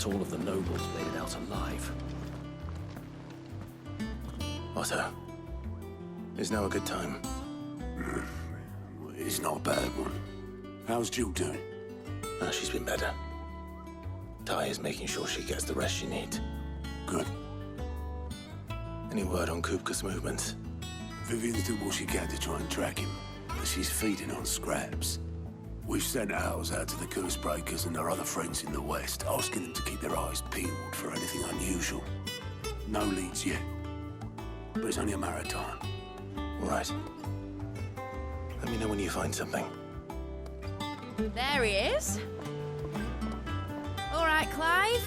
not all of the nobles made it out alive. Otto, is now a good time? It's not a bad one. How's Jill doing? She's been better. Ty is making sure she gets the rest she needs. Good. Any word on Kupka's movements? Vivian's doing what she can to try and track him, but she's feeding on scraps. We've sent ours out to the Curse Breakers and their other friends in the West, asking them to keep their eyes peeled for anything unusual. No leads yet, but it's only a matter of time. All right. Let me know when you find something. There he is. All right, Clive.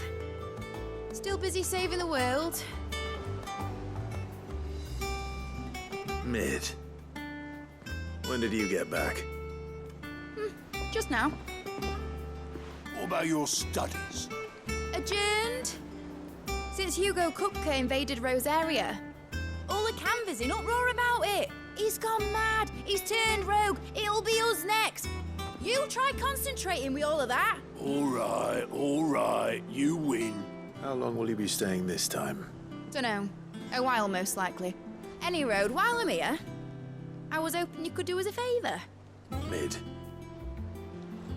Still busy saving the world. Mid. When did you get back? Just now. What about your studies? Adjourned. Since Hugo Kupka invaded Rosaria. All the canvass in uproar about it. He's gone mad. He's turned rogue. It'll be us next. You try concentrating with all of that. All right, you win. How long will you be staying this time? Dunno. A while, most likely. Any road, while I'm here, I was hoping you could do us a favour. Mid.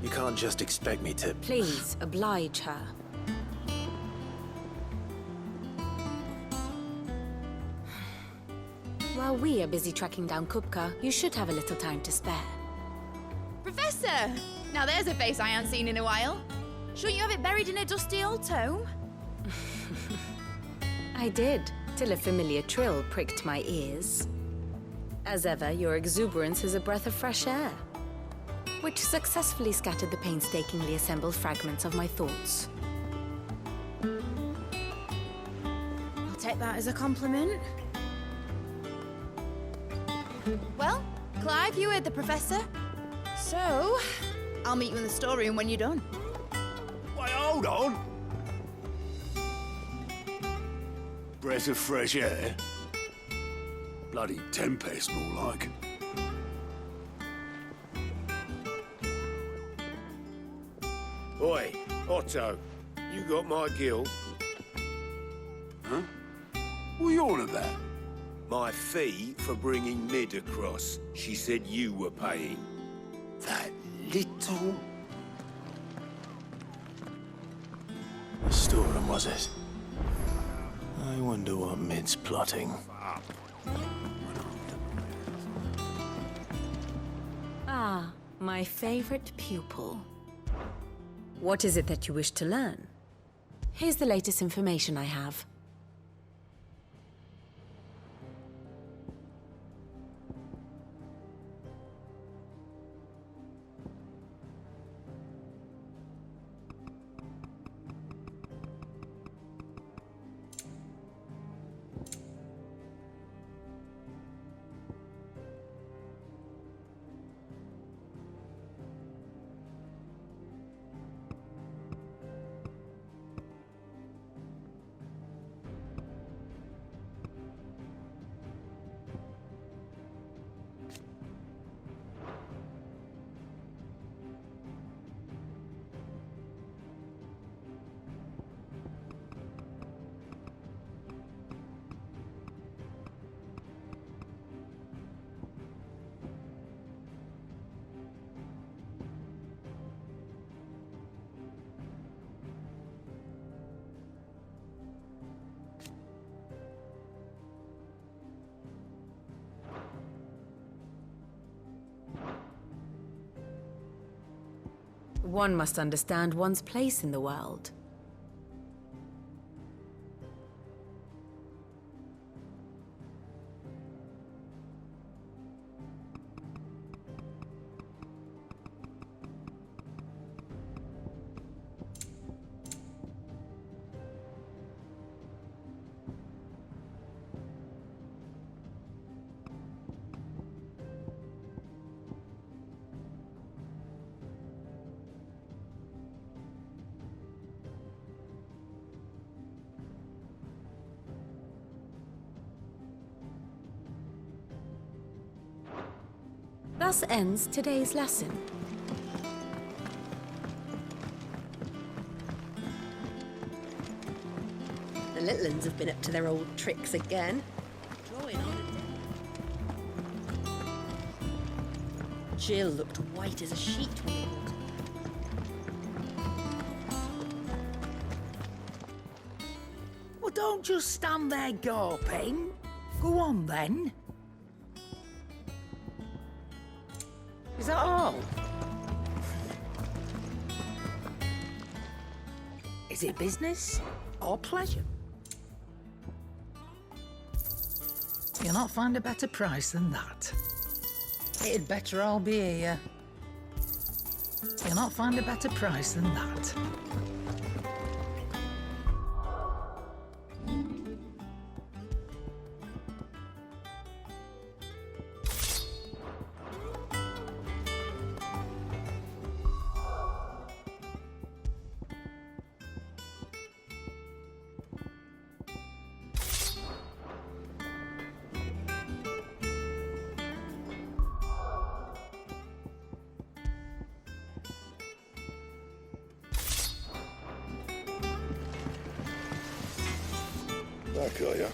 You can't just expect me to... Please, oblige her. While we are busy tracking down Kupka, you should have a little time to spare. Professor! Now there's a face I haven't seen in a while. Shouldn't you have it buried in a dusty old tome? I did, till a familiar trill pricked my ears. As ever, your exuberance is a breath of fresh air, which successfully scattered the painstakingly assembled fragments of my thoughts. I'll take that as a compliment. Well, Clive, you heard the Professor. So, I'll meet you in the storeroom when you're done. Wait, hold on. Breath of fresh air. Bloody tempest, more like. Oi, Otto, you got my gill? Huh? What are you on about? My fee for bringing Mid across. She said you were paying. That little... The storeroom, was it? I wonder what Mid's plotting. Ah, my favorite pupil. What is it that you wish to learn? Here's the latest information I have. One must understand one's place in the world. Thus ends today's lesson. little uns have been up to their old tricks again. Drawing on a day. Jill looked white as a sheet when they walked. Well, don't just stand there gawping. Go on, then. Is that all? Is it business or pleasure? You'll not find a better price than that. It'd better all be here. You'll not find a better price than that. Back, are ya?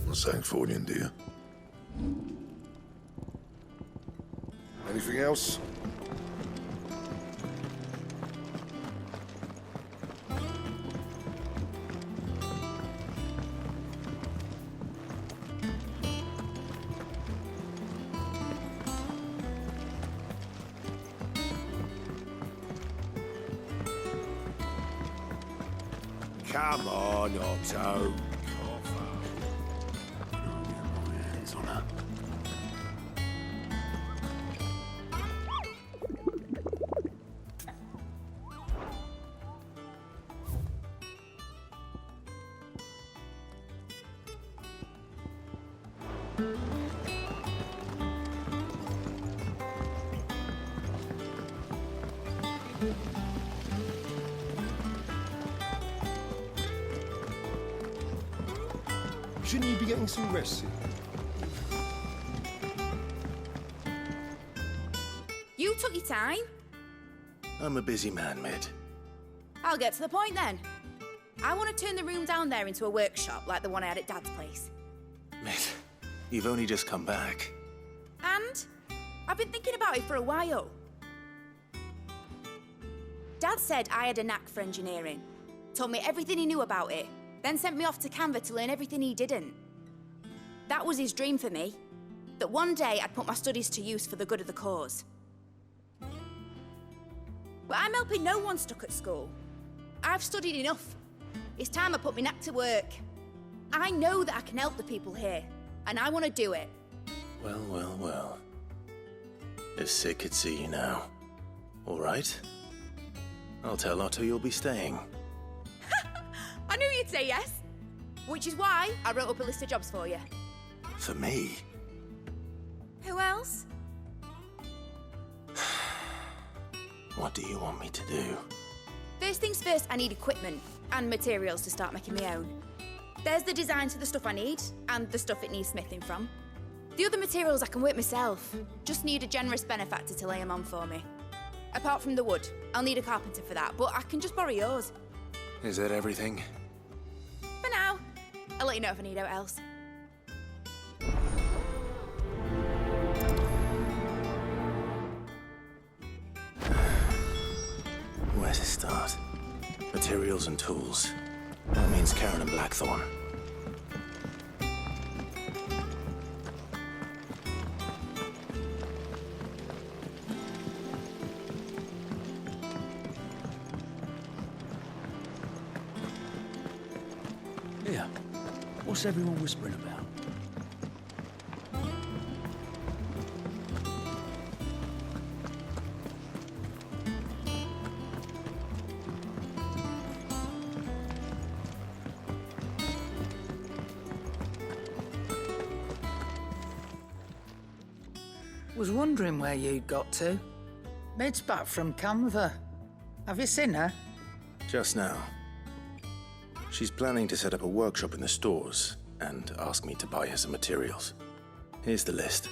What's that for you, dear? Anything else? Come on, Otto. Hands on her. Shouldn't you be getting some rest? You took your time. I'm a busy man, Mid. I'll get to the point then. I want to turn the room down there into a workshop like the one I had at Dad's place. Mid, you've only just come back. And I've been thinking about it for a while. Dad said I had a knack for engineering, told me everything he knew about it, then sent me off to Canva to learn everything he didn't. That was his dream for me, that one day I'd put my studies to use for the good of the cause. But I'm helping no one stuck at school. I've studied enough. It's time I put my knack to work. I know that I can help the people here, and I want to do it. Well, well, well. If Sid could see you now. All right. I'll tell Otto you'll be staying. I knew you'd say yes. Which is why I wrote up a list of jobs for you. For me? Who else? What do you want me to do? First things first, I need equipment and materials to start making my own. There's the designs for the stuff I need and the stuff it needs smithing from. The other materials I can work myself. Just need a generous benefactor to lay them on for me. Apart from the wood, I'll need a carpenter for that, but I can just borrow yours. Is that everything? For now. I'll let you know if I need out else. Where to start? Materials and tools. That means Karen and Blackthorn. Yeah. What's everyone whispering about? Was wondering where you'd got to. Mid's back from Canva. Have you seen her? Just now. She's planning to set up a workshop in the stores and ask me to buy her some materials. Here's the list.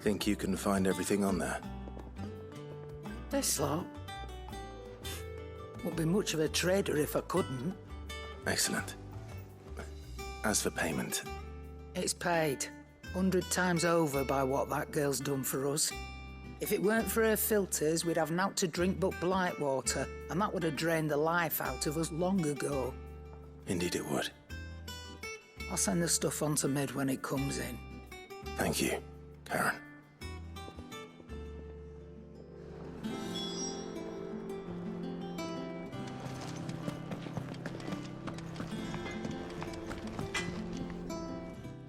Think you can find everything on there? This lot? Wouldn't be much of a trader if I couldn't. Excellent. As for payment, It's paid 100 times over by what that girl's done for us. If it weren't for her filters, we'd have naught to drink but blight water, and that would have drained the life out of us long ago. indeed it would. I'll send the stuff on to Mid when it comes in. Thank you, Karen.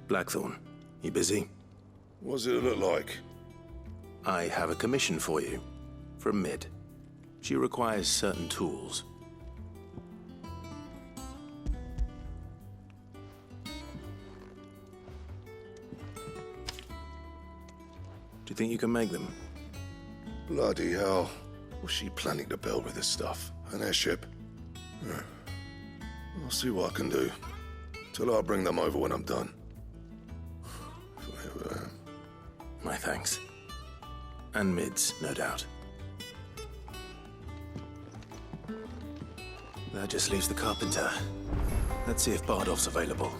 Blackthorn, you busy? What does it look like? I have a commission for you. From Mid. She requires certain tools. Do you think you can make them? Bloody hell. What's she planning to build with this stuff? An airship? I'll see what I can do. Tell her I'll bring them over when I'm done. My thanks. And Mid's, no doubt. That just leaves the carpenter. Let's see if Bardolph's available.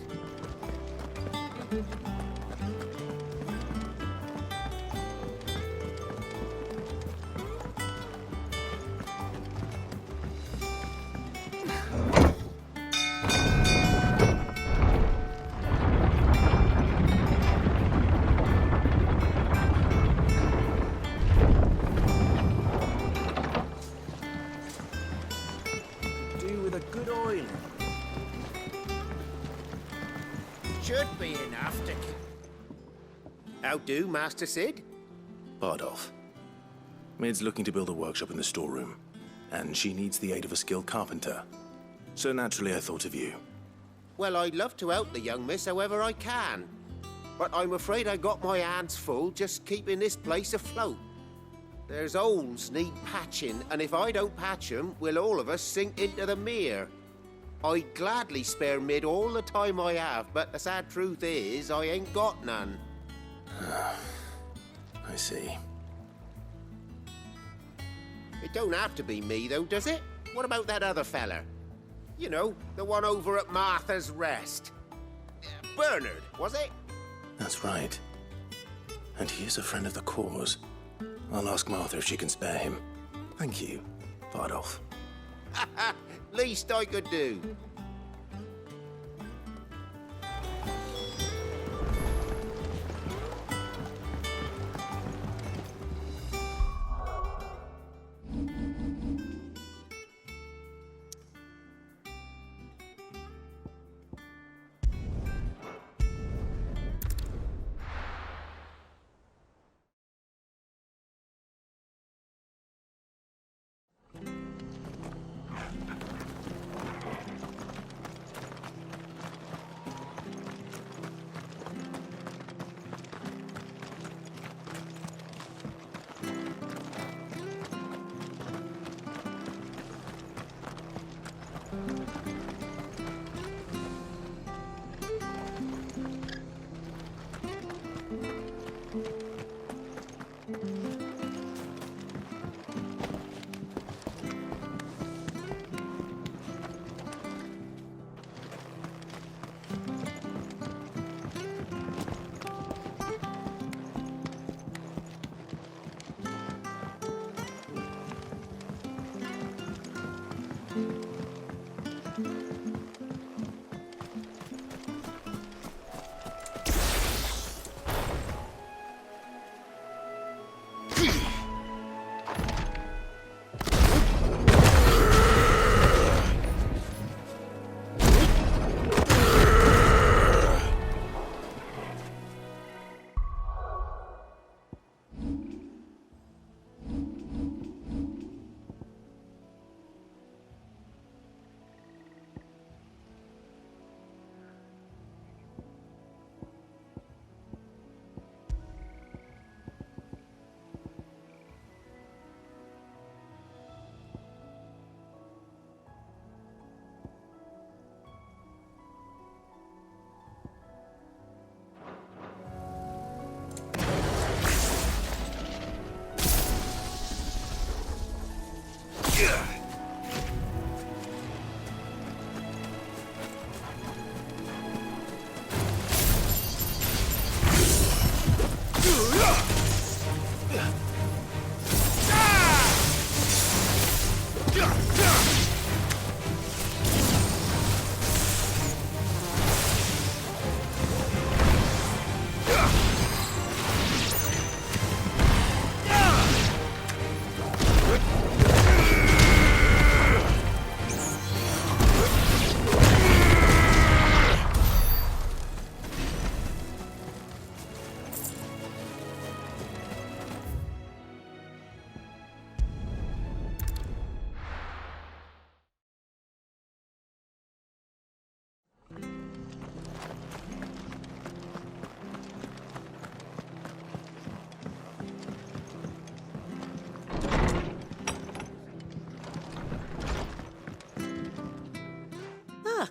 Do with a good oil. Should be enough to... How do, Master Sid? Bardolph. Mid's looking to build a workshop in the storeroom, and she needs the aid of a skilled carpenter. So naturally I thought of you. Well, I'd love to help the young miss however I can. But I'm afraid I got my hands full just keeping this place afloat. There's holes need patching, and if I don't patch 'em, we'll all of us sink into the mere. I'd gladly spare Mid all the time I have, but the sad truth is, I ain't got none. I see. It don't have to be me, though, does it? What about that other fella? You know, the one over at Martha's Rest. Bernard, was it? That's right. And he is a friend of the cause. I'll ask Martha if she can spare him. Thank you, Bardolph. Least I could do.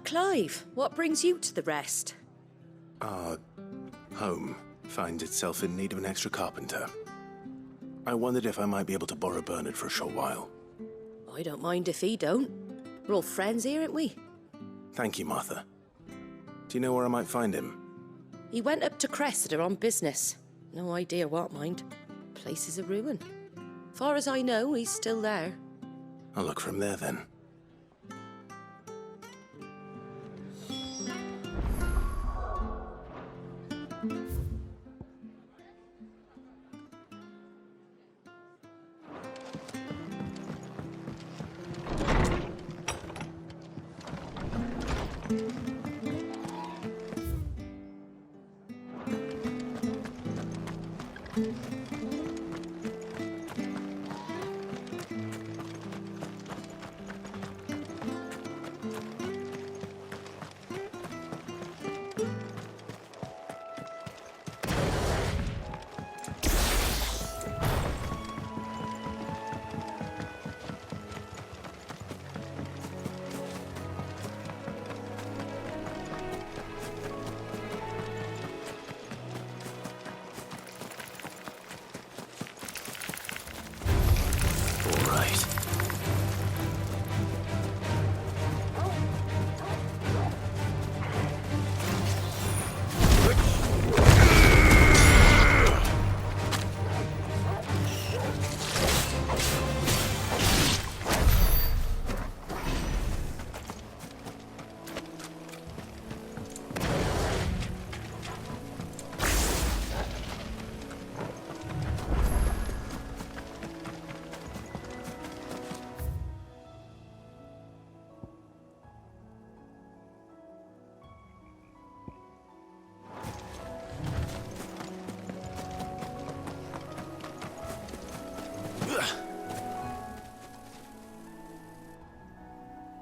Clive, what brings you to the rest? Our home finds itself in need of an extra carpenter. I wondered if I might be able to borrow Bernard for a short while. I don't mind if he don't. We're all friends here, aren't we? Thank you, Martha. Do you know where I might find him? He went up to Cressida on business. No idea what, mind. Place is a ruin. Far as I know, he's still there. I'll look from there then.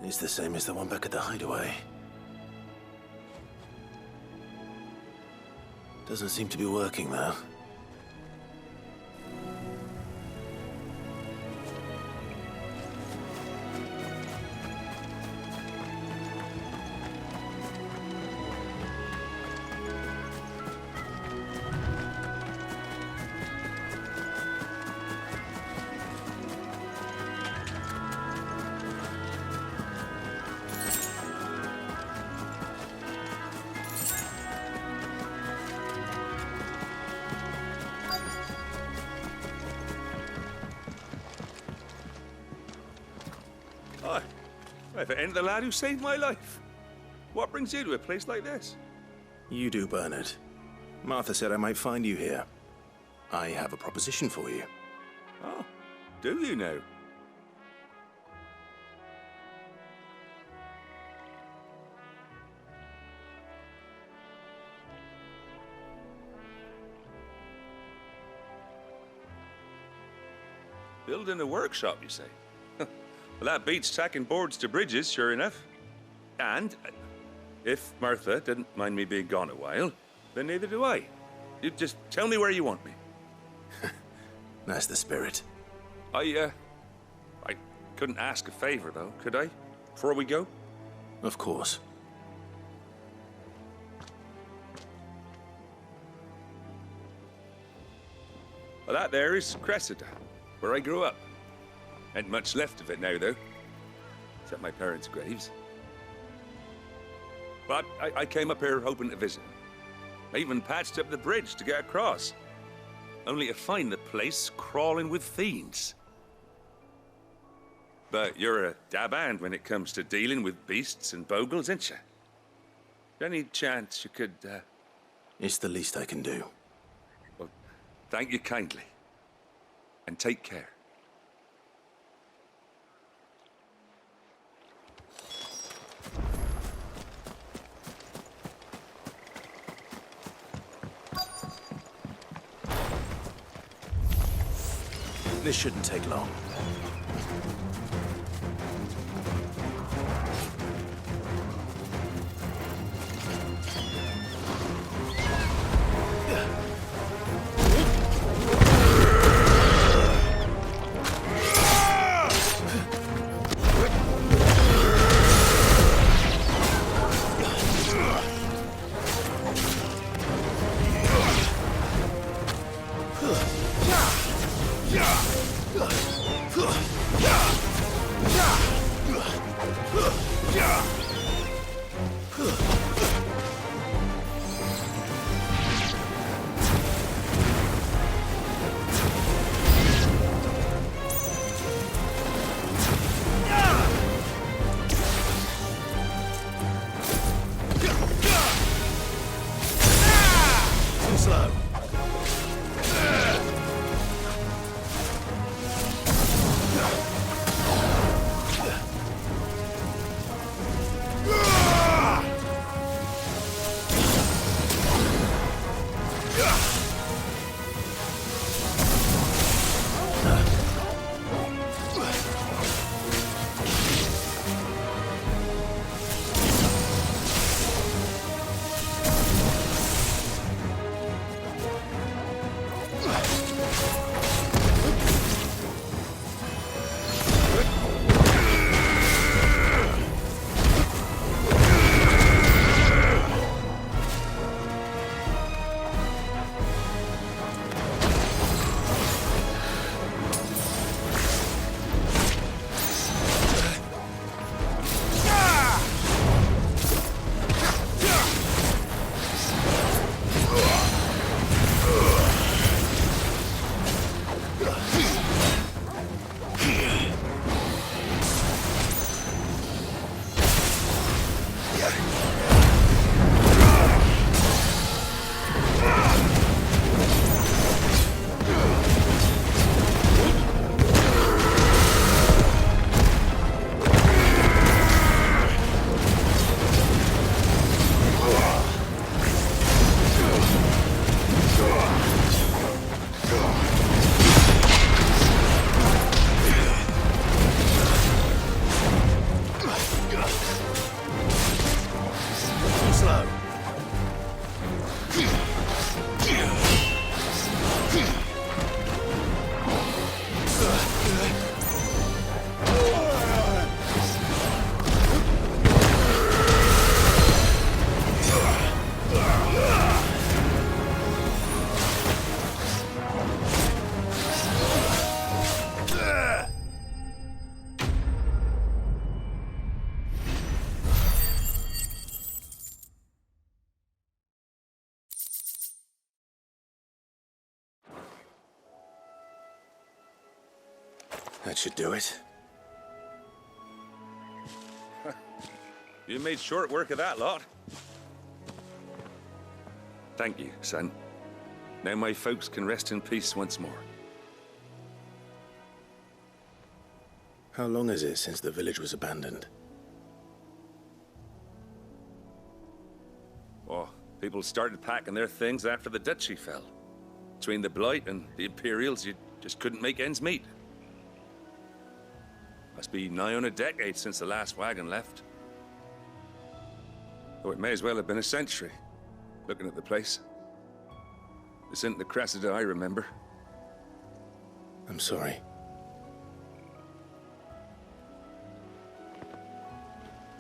It's the same as the one back at the hideaway. Doesn't seem to be working, though. If it ain't the lad who saved my life. What brings you to a place like this? You do, Bernard. Martha said I might find you here. I have a proposition for you. Oh, do you now? Building a workshop, you say? Well, that beats tacking boards to bridges, sure enough. And if Martha didn't mind me being gone a while, then neither do I. You just tell me where you want me. That's the spirit. I couldn't ask a favor, though, could I? Before we go? Of course. Well, that there is Cressida, where I grew up. Ain't much left of it now, though. Except my parents' graves. But I came up here hoping to visit. I even patched up the bridge to get across. Only to find the place crawling with fiends. But you're a dab hand when it comes to dealing with beasts and bogles, ain't you? Any chance you could, It's the least I can do. Well, thank you kindly. And take care. This shouldn't take long. That should do it. You made short work of that lot. Thank you, son. Now my folks can rest in peace once more. How long is it since the village was abandoned? Oh, people started packing their things after the duchy fell. Between the Blight and the Imperials, you just couldn't make ends meet. Must be nigh on a decade since the last wagon left. Oh, it may as well have been a century, looking at the place. This isn't the Cressida I remember. I'm sorry.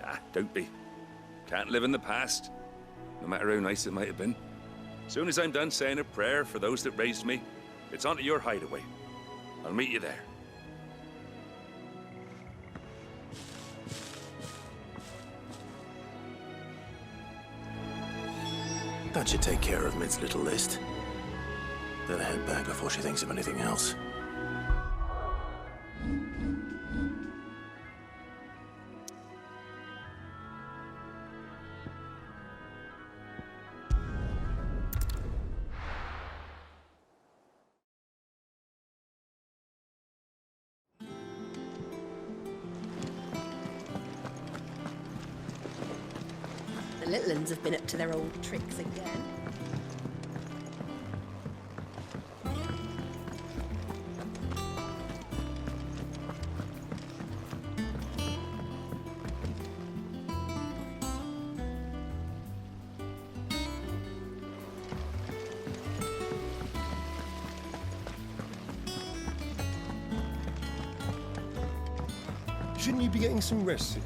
Ah, don't be. Can't live in the past, no matter how nice it might have been. Soon as I'm done saying a prayer for those that raised me, it's on to your hideaway. I'll meet you there. That should take care of Mid's little list. Better head back before she thinks of anything else. The little uns have been up to their old tricks again. Shouldn't you be getting some rest soon?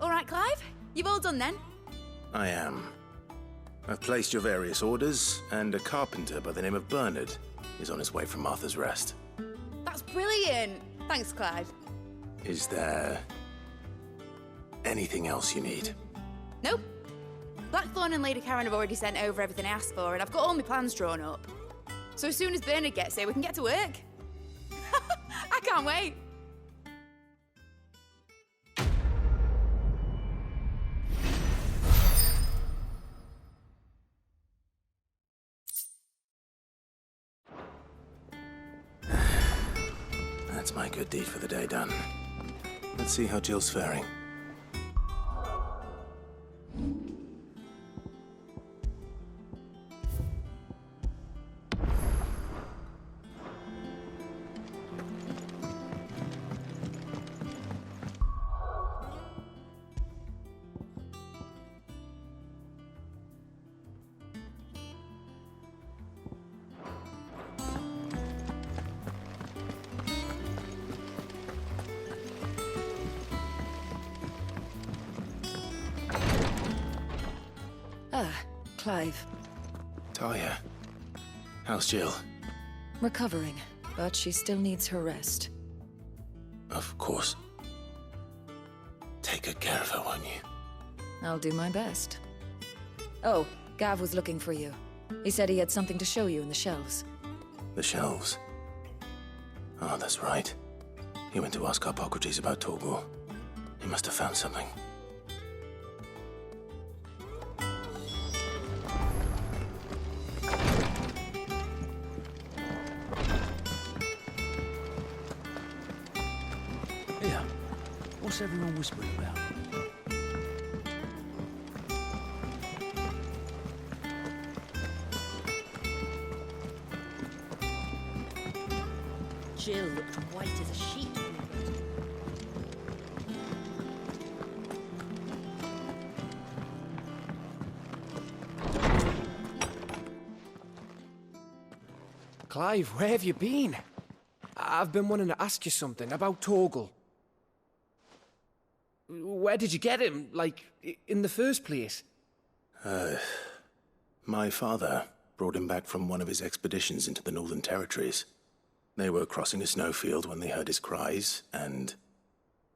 All right, Clive? You've all done then? I am. I've placed your various orders, and a carpenter by the name of Bernard is on his way from Arthur's Rest. That's brilliant. Thanks, Clive. Is there anything else you need? Nope. Blackthorn and Lady Karen have already sent over everything I asked for, and I've got all my plans drawn up. So as soon as Bernard gets here, we can get to work. I can't wait. That's my good deed for the day done. Let's see how Jill's faring. Clive. Talia, how's Jill? Recovering, but she still needs her rest. Of course. Take good care of her, won't you? I'll do my best. Oh, Gav was looking for you. He said he had something to show you in the shelves. The shelves? Oh, that's right. He went to ask Harpocrates about Torgal. He must have found something. Here, what's everyone whispering about? Jill looked white as a sheet. Clive, where have you been? I've been wanting to ask you something about Torgal. Where did you get him, like, in the first place? My father brought him back from one of his expeditions into the Northern Territories. They were crossing a snowfield when they heard his cries, and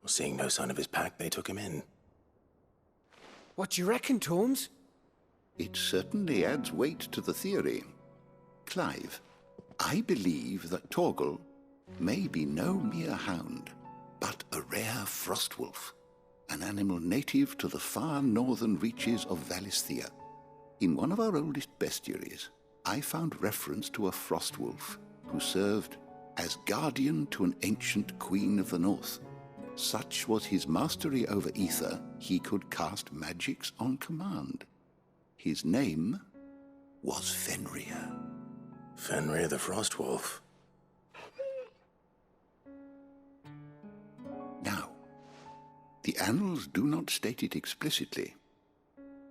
seeing no sign of his pack, they took him in. What do you reckon, Tomes? It certainly adds weight to the theory. Clive, I believe that Torgal may be no mere hound, but a rare frostwolf, an animal native to the far northern reaches of Valisthea. In one of our oldest bestiaries, I found reference to a frostwolf who served as guardian to an ancient queen of the north. Such was his mastery over ether, he could cast magics on command. His name was Fenrir. Fenrir the Frostwolf. Now, the annals do not state it explicitly,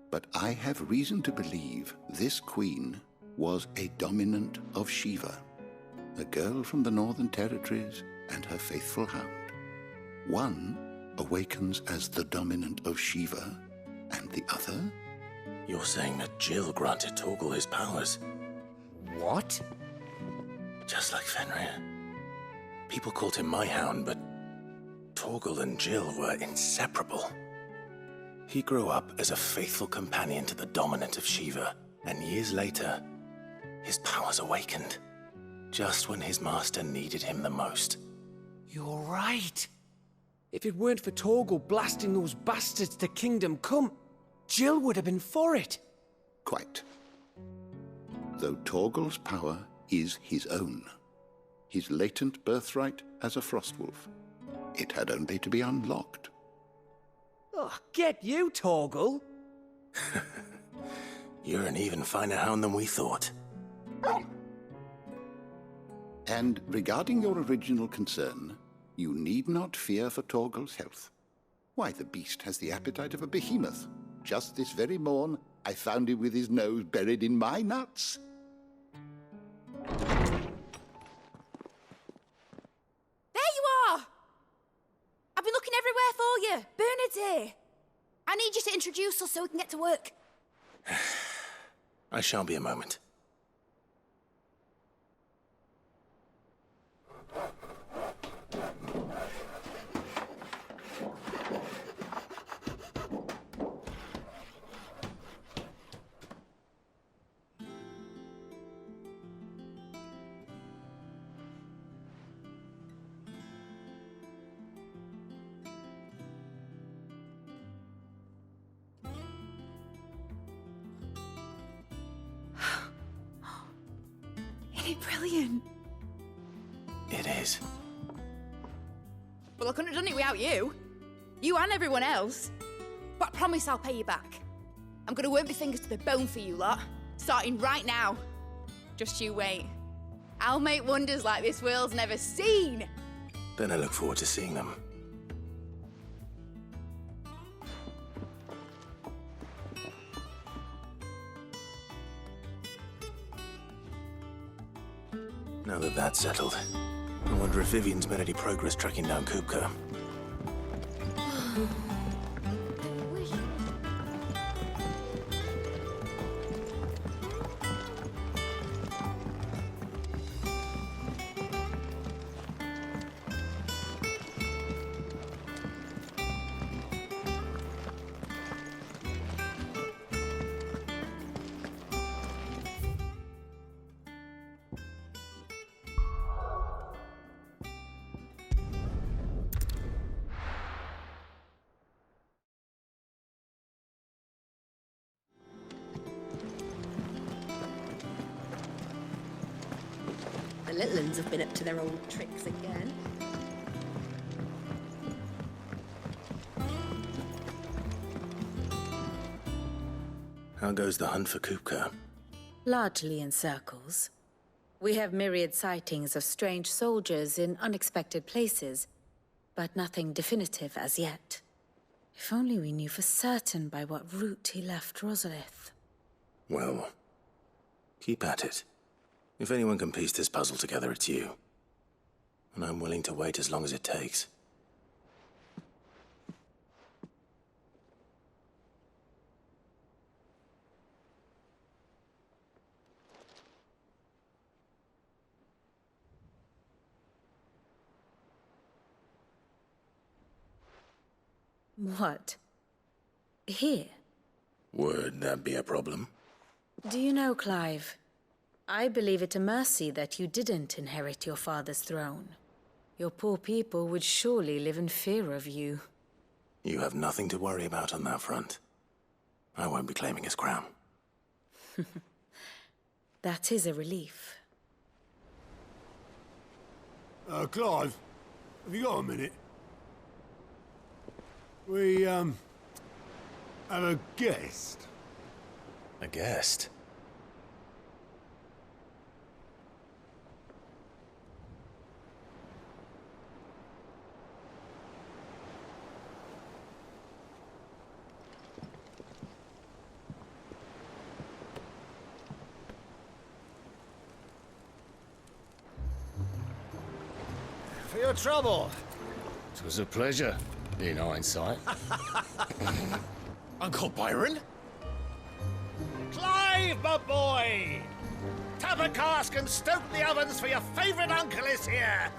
but I have reason to believe this queen was a dominant of Shiva, a girl from the Northern Territories and her faithful hound. One awakens as the dominant of Shiva, and the other? You're saying that Jill granted Torgal his powers? What? Just like Fenrir. People called him my hound, but Torgal and Jill were inseparable. He grew up as a faithful companion to the dominant of Shiva, and years later, his powers awakened, just when his master needed him the most. You're right. If it weren't for Torgal blasting those bastards to Kingdom Come, Jill would have been for it. Quite. Though Torgal's power is his own, his latent birthright as a Frostwolf, it had only to be unlocked. Oh, get you, Torgal! You're an even finer hound than we thought. And regarding your original concern, you need not fear for Torgal's health. Why, the beast has the appetite of a behemoth. Just this very morn, I found him with his nose buried in my nuts. There you are! I've been looking everywhere for you. Bernard's here. I need you to introduce us so we can get to work. I shall be a moment. Isn't it brilliant? It is. Well, I couldn't have done it without you. You and everyone else. But I promise I'll pay you back. I'm gonna work my fingers to the bone for you lot, starting right now. Just you wait. I'll make wonders like this world's never seen. Then I look forward to seeing them. Now that that's settled, I wonder if Vivian's made any progress tracking down Kupka. The little uns have been up to their old tricks again. How goes the hunt for Kupka? Largely in circles. We have myriad sightings of strange soldiers in unexpected places, but nothing definitive as yet. If only we knew for certain by what route he left Rosalith. Well, keep at it. If anyone can piece this puzzle together, it's you. And I'm willing to wait as long as it takes. What? Here? Would that be a problem? Do you know, Clive? I believe it a mercy that you didn't inherit your father's throne. Your poor people would surely live in fear of you. You have nothing to worry about on that front. I won't be claiming his crown. That is a relief. Clive, have you got a minute? We, have a guest. A guest? For your trouble. It was a pleasure, in hindsight. Uncle Byron? Clive, my boy! Tap a cask and stoke the ovens, for your favourite uncle is here!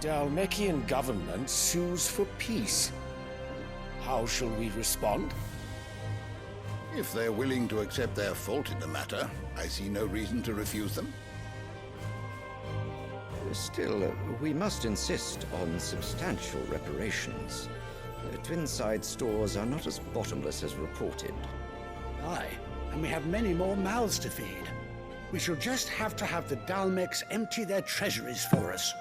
The Dalmekian government sues for peace. How shall we respond? If they're willing to accept their fault in the matter, I see no reason to refuse them. Still, we must insist on substantial reparations. Twinside stores are not as bottomless as reported. Aye, and we have many more mouths to feed. We shall just have to have the Dalmecs empty their treasuries for us.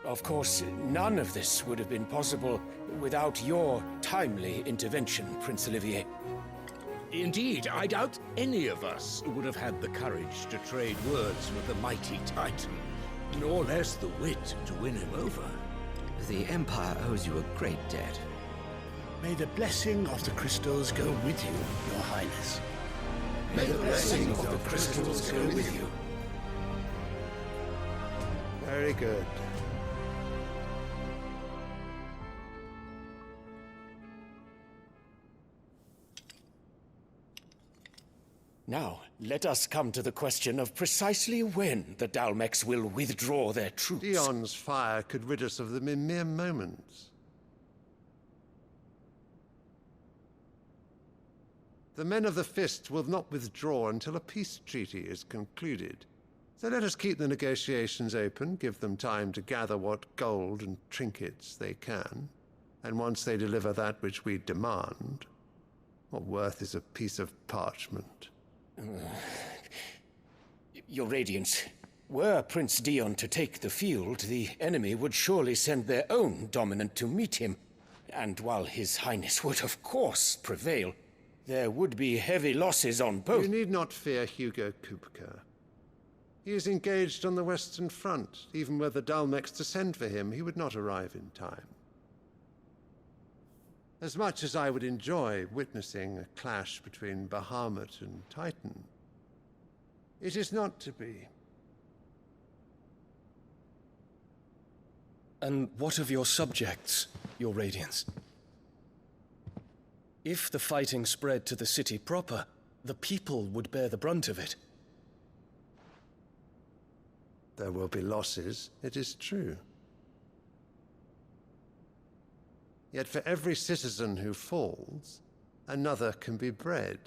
Of course, none of this would have been possible without your timely intervention, Prince Olivier. Indeed, I doubt any of us would have had the courage to trade words with the mighty Titan, nor less the wit to win him over. The Empire owes you a great debt. May the blessing of the crystals go with you, Your Highness. May the blessing of the crystals go with you. Very good. Now, let us come to the question of precisely when the Dalmecs will withdraw their troops. Dion's fire could rid us of them in mere moments. The men of the Fist will not withdraw until a peace treaty is concluded. So let us keep the negotiations open, give them time to gather what gold and trinkets they can, and once they deliver that which we demand, what worth is a piece of parchment? Your Radiance, were Prince Dion to take the field, the enemy would surely send their own dominant to meet him. And while His Highness would of course prevail, there would be heavy losses on both. You need not fear Hugo Kupka. He is engaged on the Western Front. Even were the Dalmecs to send for him, he would not arrive in time. As much as I would enjoy witnessing a clash between Bahamut and Titan, it is not to be. And what of your subjects, Your Radiance? If the fighting spread to the city proper, the people would bear the brunt of it. There will be losses, it is true. Yet for every citizen who falls, another can be bred.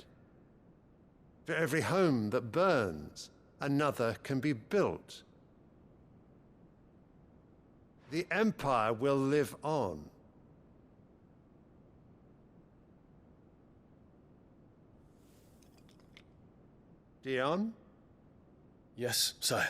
For every home that burns, another can be built. The Empire will live on. Dion? Yes, sire.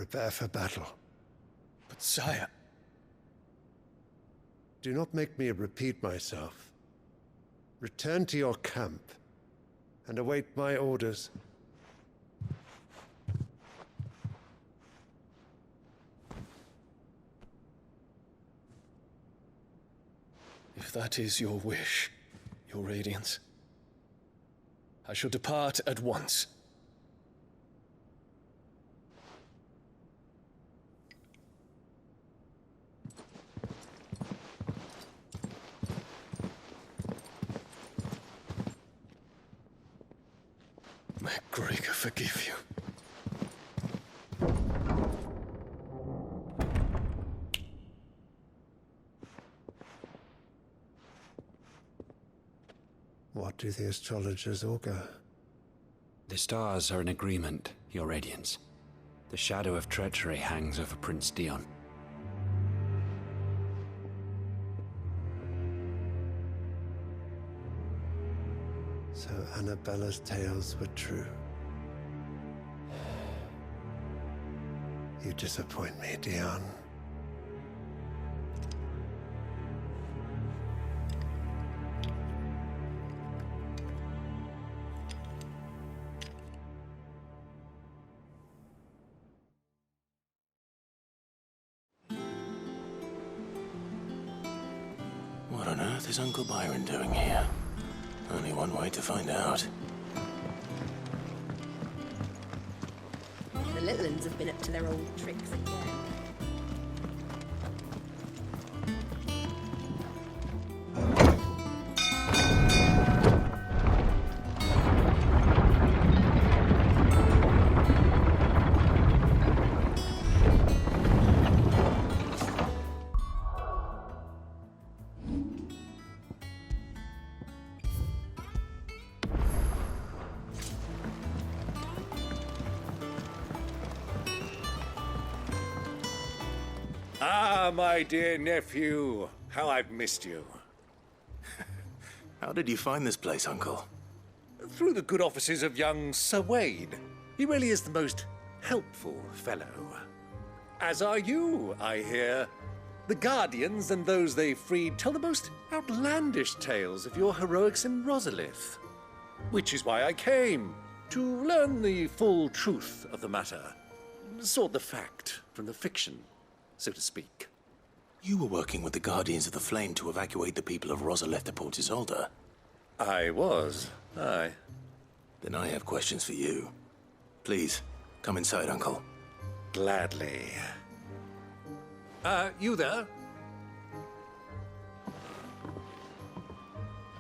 prepare for battle. But sire... Do not make me repeat myself. Return to your camp and await my orders. If that is your wish, Your Radiance, I shall depart at once. May Gregor forgive you. What do the astrologers augur? The stars are in agreement, Your Radiance. The shadow of treachery hangs over Prince Dion. So Annabella's tales were true. You disappoint me, Dion. What on earth is Uncle Byron doing here? Only one way to find out. The little ones have been up to their old tricks again. Ah, my dear nephew, how I've missed you. How did you find this place, Uncle? Through the good offices of young Sir Wade. He really is the most helpful fellow. As are you, I hear. The Guardians and those they freed tell the most outlandish tales of your heroics in Rosalith. Which is why I came, to learn the full truth of the matter. Sort the fact from the fiction, so to speak. You were working with the Guardians of the Flame to evacuate the people of Rosalith to Port Isolde. I was, aye. Then I have questions for you. Please, come inside, Uncle. Gladly. You there?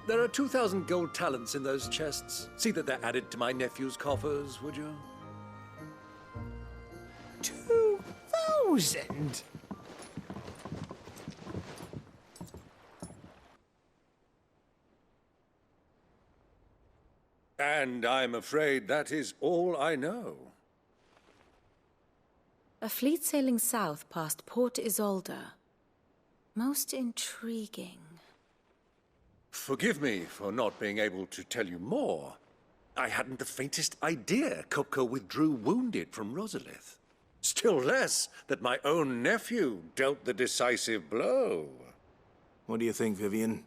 There are 2,000 gold talents in those chests. See that they're added to my nephew's coffers, would you? 2,000? And I'm afraid that is all I know. A fleet sailing south past Port Isolde. Most intriguing. Forgive me for not being able to tell you more. I hadn't the faintest idea Kupka withdrew wounded from Rosalith. Still less that my own nephew dealt the decisive blow. What do you think, Vivian?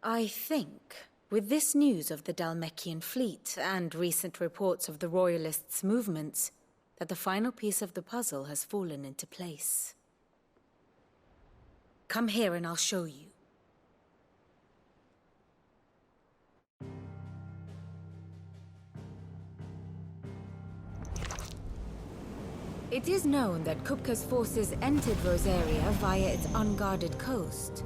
I think, with this news of the Dhalmekian fleet and recent reports of the Royalists' movements, that the final piece of the puzzle has fallen into place. Come here and I'll show you. It is known that Kupka's forces entered Rosaria via its unguarded coast.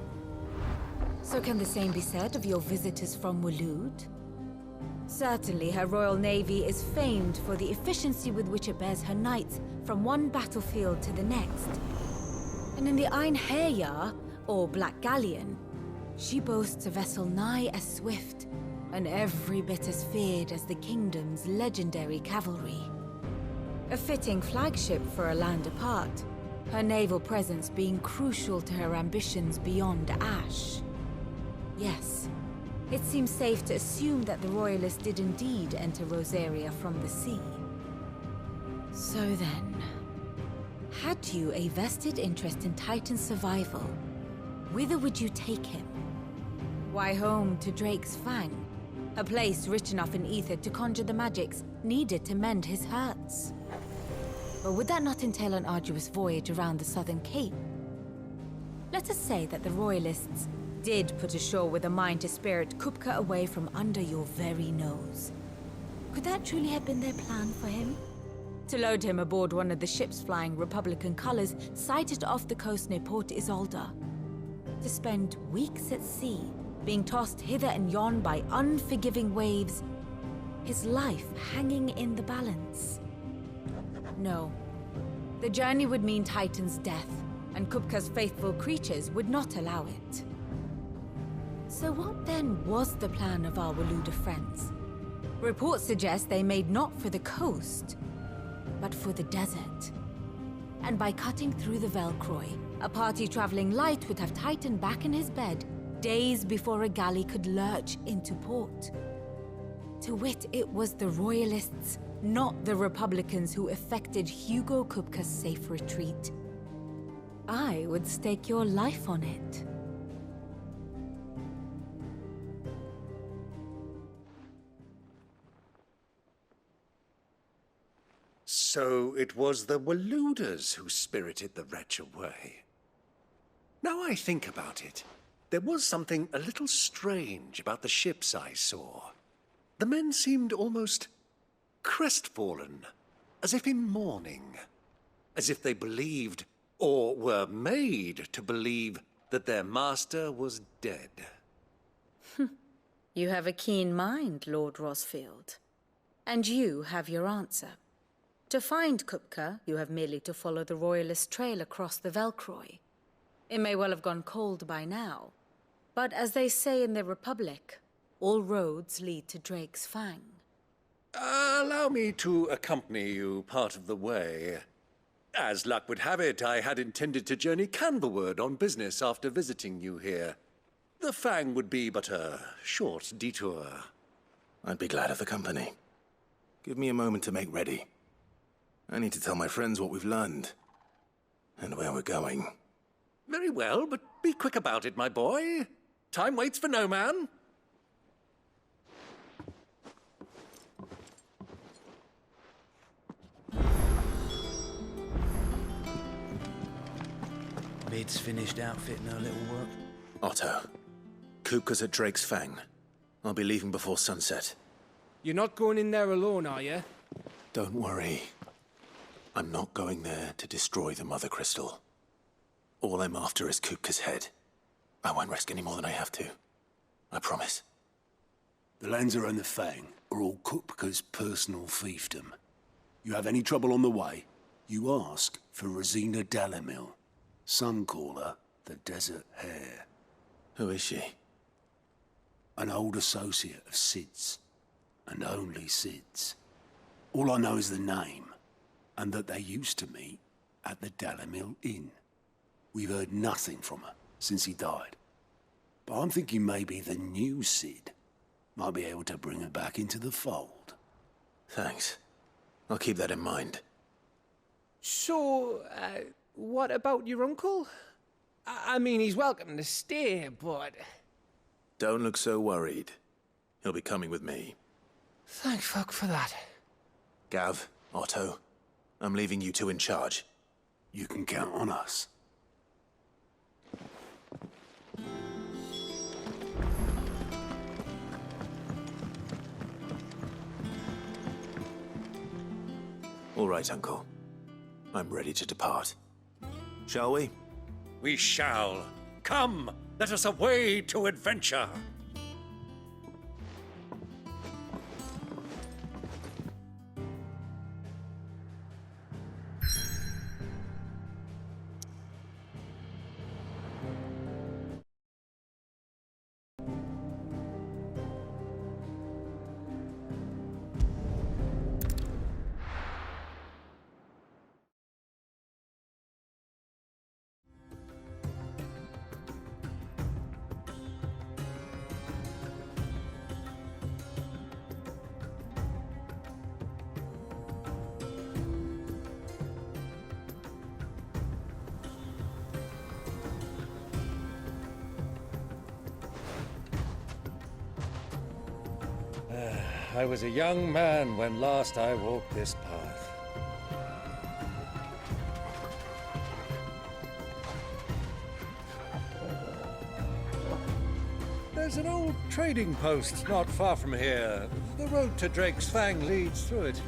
So can the same be said of your visitors from Waloed? Certainly, her Royal Navy is famed for the efficiency with which it bears her knights from one battlefield to the next. And in the Einherjar, or Black Galleon, she boasts a vessel nigh as swift and every bit as feared as the kingdom's legendary cavalry. A fitting flagship for a land apart, her naval presence being crucial to her ambitions beyond Ash. Yes, it seems safe to assume that the Royalists did indeed enter Rosaria from the sea. So then, Had you a vested interest in Titan's survival, whither would you take him? Why, home to Drake's Fang, a place rich enough in ether to conjure the magics needed to mend his hurts. But would that not entail an arduous voyage around the Southern Cape? Let us say that the Royalists did put ashore with a mind to spirit Kupka away from under your very nose. Could that truly have been their plan for him? To load him aboard one of the ships flying Republican colors sighted off the coast near Port Isolde? To spend weeks at sea, being tossed hither and yon by unforgiving waves, his life hanging in the balance? No. The journey would mean Titan's death, and Kupka's faithful creatures would not allow it. So what then was the plan of our Waluda friends? Reports suggest they made not for the coast, but for the desert. And by cutting through the Velcroy, a party traveling light would have Titan back in his bed days before a galley could lurch into port. To wit, it was the Royalists, not the Republicans, who effected Hugo Kupka's safe retreat. I would stake your life on it. So it was the Waludas who spirited the wretch away. Now I think about it, there was something a little strange about the ships I saw. The men seemed almost crestfallen, as if in mourning, as if they believed, or were made to believe, that their master was dead. You have a keen mind, Lord Rosfield. And you have your answer. To find Kupka, you have merely to follow the Royalist trail across the Velcroy. It may well have gone cold by now, but as they say in the Republic, all roads lead to Drake's Fang. Allow me to accompany you part of the way. As luck would have it, I had intended to journey Canverward on business after visiting you here. The Fang would be but a short detour. I'd be glad of the company. Give me a moment to make ready. I need to tell my friends what we've learned, and where we're going. Very well, but be quick about it, my boy. Time waits for no man. Mid's finished outfitting her little work. Otto, Kupka's at Drake's Fang. I'll be leaving before sunset. You're not going in there alone, are you? Don't worry. I'm not going there to destroy the Mother Crystal. All I'm after is Kupka's head. I won't risk any more than I have to. I promise. The Lanza and the Fang are all Kupka's personal fiefdom. You have any trouble on the way, you ask for Rosina Dalamil. Some call her the Desert Hare. Who is she? An old associate of Sid's, and only Sid's. All I know is the name, and that they used to meet at the Dalamil Inn. We've heard nothing from her since he died. But I'm thinking maybe the new Sid might be able to bring her back into the fold. Thanks. I'll keep that in mind. So, what about your uncle? I mean, he's welcome to stay, but... Don't look so worried. He'll be coming with me. Thank fuck for that. Gav, Otto, I'm leaving you two in charge. You can count on us. All right, Uncle. I'm ready to depart. Shall we? We shall. Come, let us away to adventure. I was a young man when last I walked this path. There's an old trading post not far from here. The road to Drake's Fang leads through it.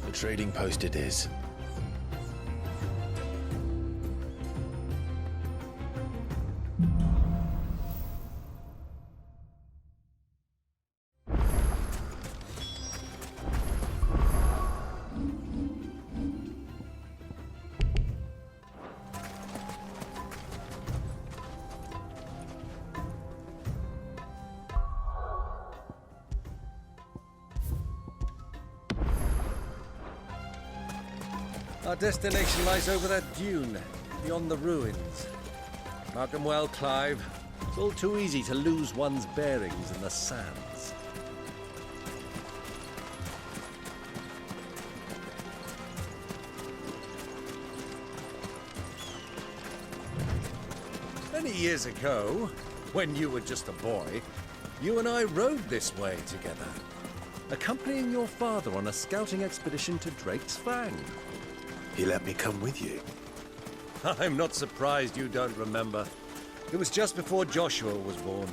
The trading post it is. Our destination lies over that dune, beyond the ruins. Mark 'em well, Clive. It's all too easy to lose one's bearings in the sands. Many years ago, when you were just a boy, you and I rode this way together, accompanying your father on a scouting expedition to Drake's Fang. He let me come with you. I'm not surprised you don't remember. It was just before Joshua was born.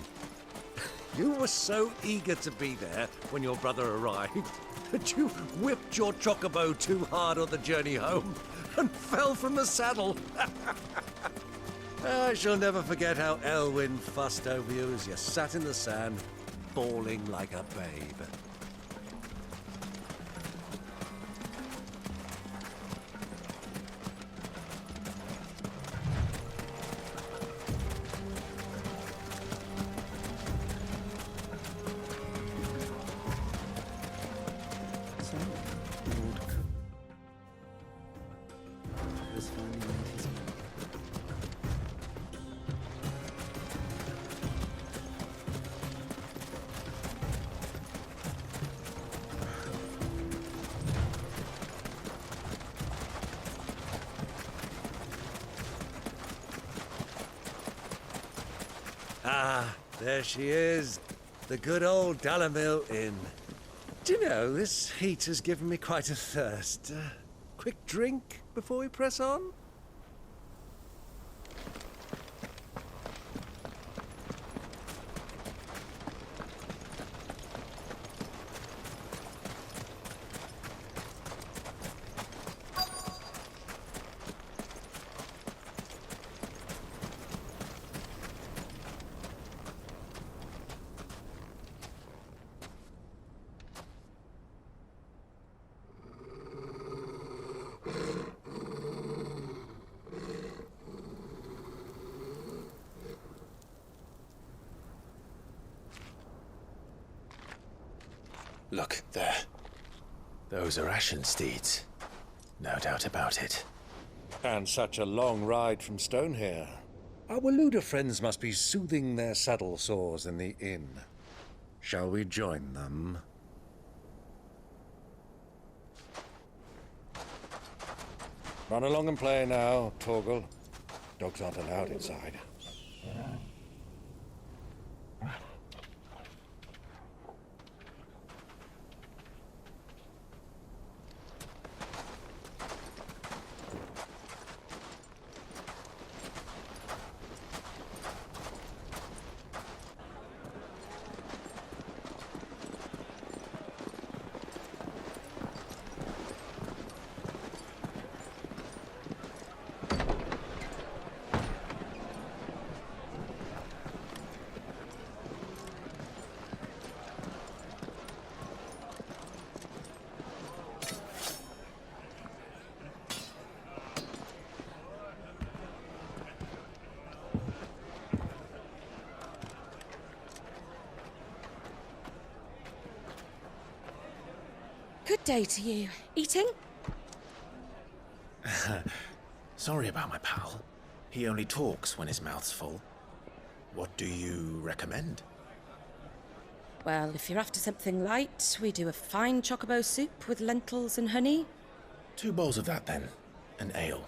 You were so eager to be there when your brother arrived that you whipped your chocobo too hard on the journey home and fell from the saddle. I shall never forget how Elwyn fussed over you as you sat in the sand, bawling like a babe. Ah, there she is. The good old Dalamil Inn. Do you know, this heat has given me quite a thirst. Quick drink before we press on? Look, there. Those are Ashen steeds. No doubt about it. And such a long ride from Stonehair. Our Waluda friends must be soothing their saddle sores in the inn. Shall we join them? Run along and play now, Torgal. Dogs aren't allowed inside. Good day to you. Eating? Sorry about my pal. He only talks when his mouth's full. What do you recommend? Well, if you're after something light, we do a fine chocobo soup with lentils and honey. 2 bowls of that, then. An ale.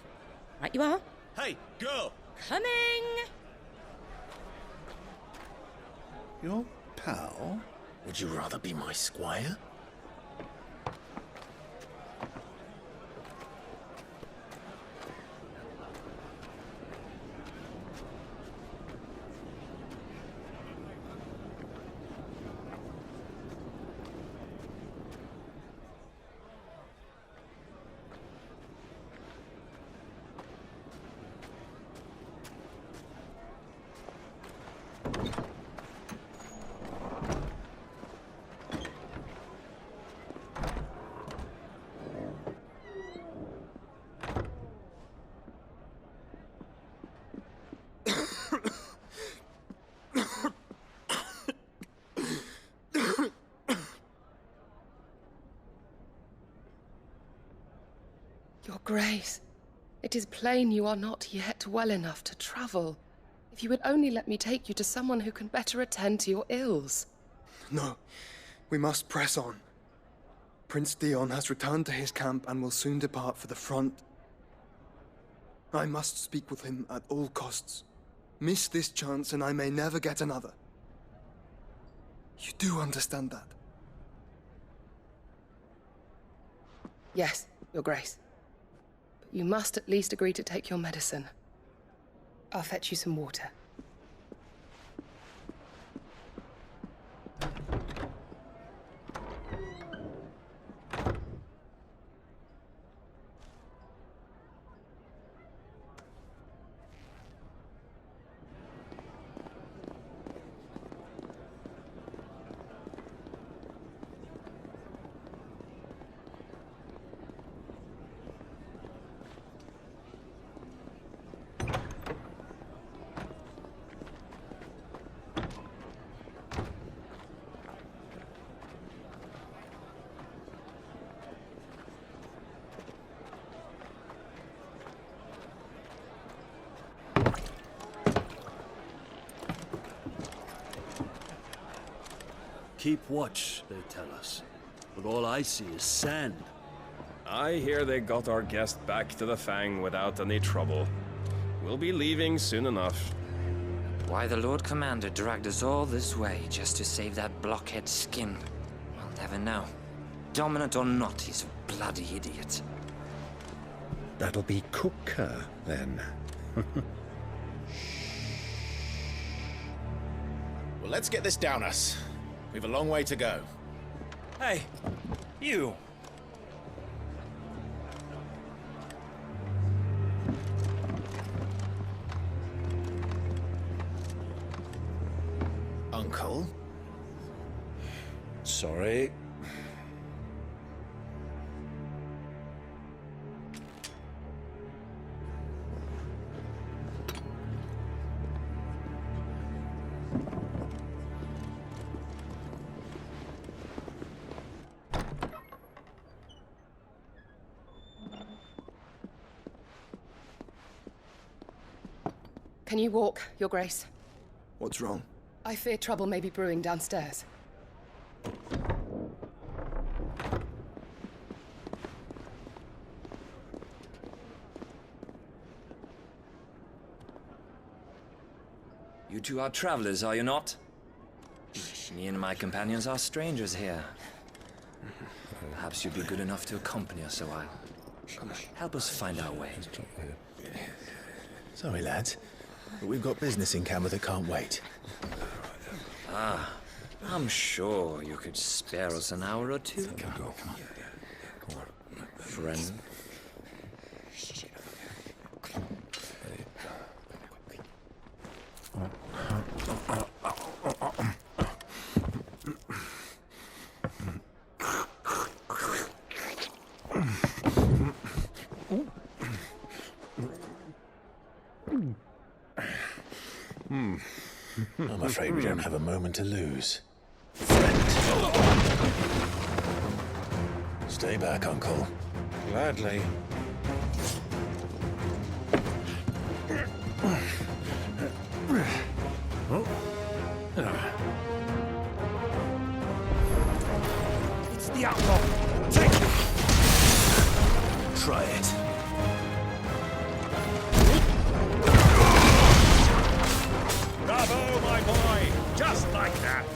Right you are. Hey, girl! Coming! Your pal? Would you rather be my squire? Your Grace, it is plain you are not yet well enough to travel. If you would only let me take you to someone who can better attend to your ills. No, we must press on. Prince Dion has returned to his camp and will soon depart for the front. I must speak with him at all costs. Miss this chance and I may never get another. You do understand that? Yes, Your Grace. But you must at least agree to take your medicine. I'll fetch you some water. Keep watch, they tell us. But all I see is sand. I hear they got our guest back to the Fang without any trouble. We'll be leaving soon enough. Why the Lord Commander dragged us all this way just to save that blockhead skin, we'll never know. Dominant or not, he's a bloody idiot. That'll be Cooker, then. Well, let's get this down us. We've a long way to go. Hey, you! Uncle? Sorry. Can you walk, Your Grace? What's wrong? I fear trouble may be brewing downstairs. You two are travelers, are you not? Me and my companions are strangers here. Perhaps you'd be good enough to accompany us a while. Help us find our way. Sorry, lads, but we've got business in Camber that can't wait. Ah, I'm sure you could spare us an hour or two. Friend. I'm afraid we don't have a moment to lose. Stay back, Uncle. Gladly. It's the outlaw! Take it! Try it. Bravo, my boy! Just like that!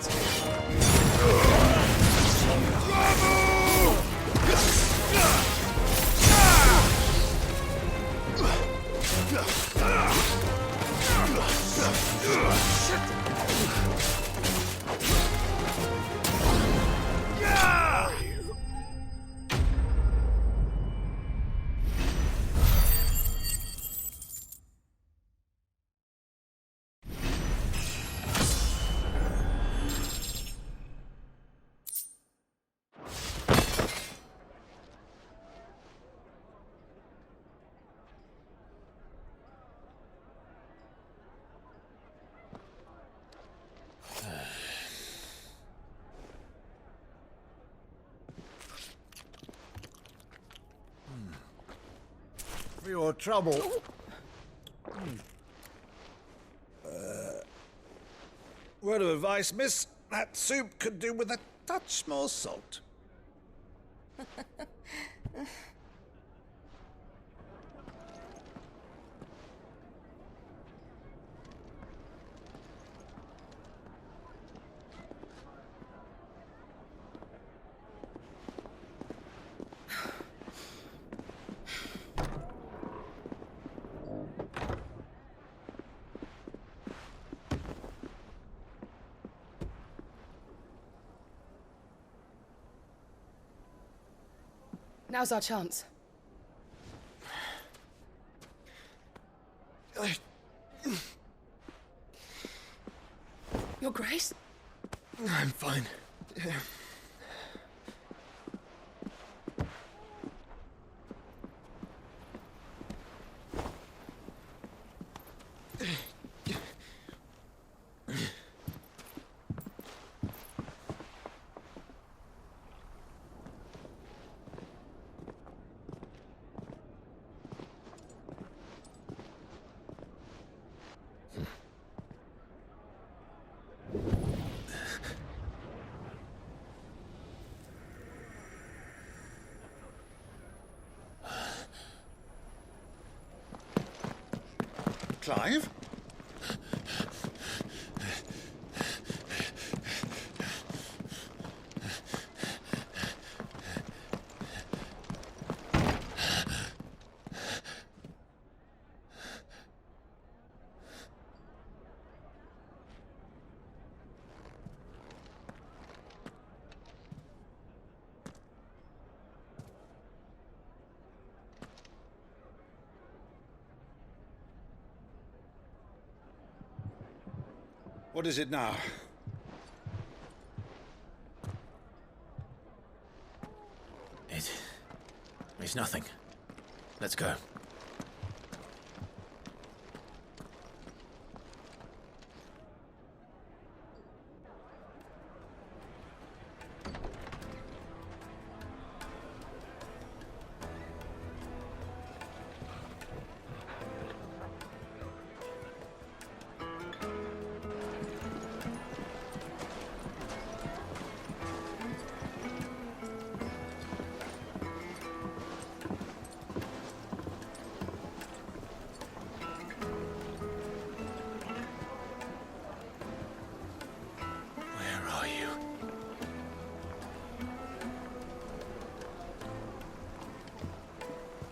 for your trouble. Word of advice, miss. That soup could do with a touch more salt. Now's our chance. Your Grace? I'm fine. Clive? What is it now? It's nothing. Let's go.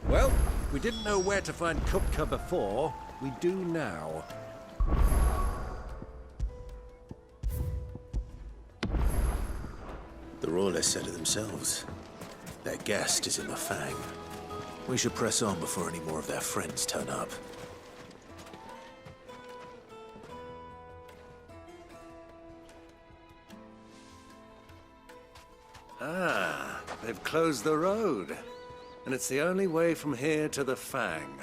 Well, we didn't know where to find Kupka before. We do now. The Rawlers said it themselves. Their guest is in the Fang. We should press on before any more of their friends turn up. Ah, they've closed the road. And it's the only way from here to the Fang.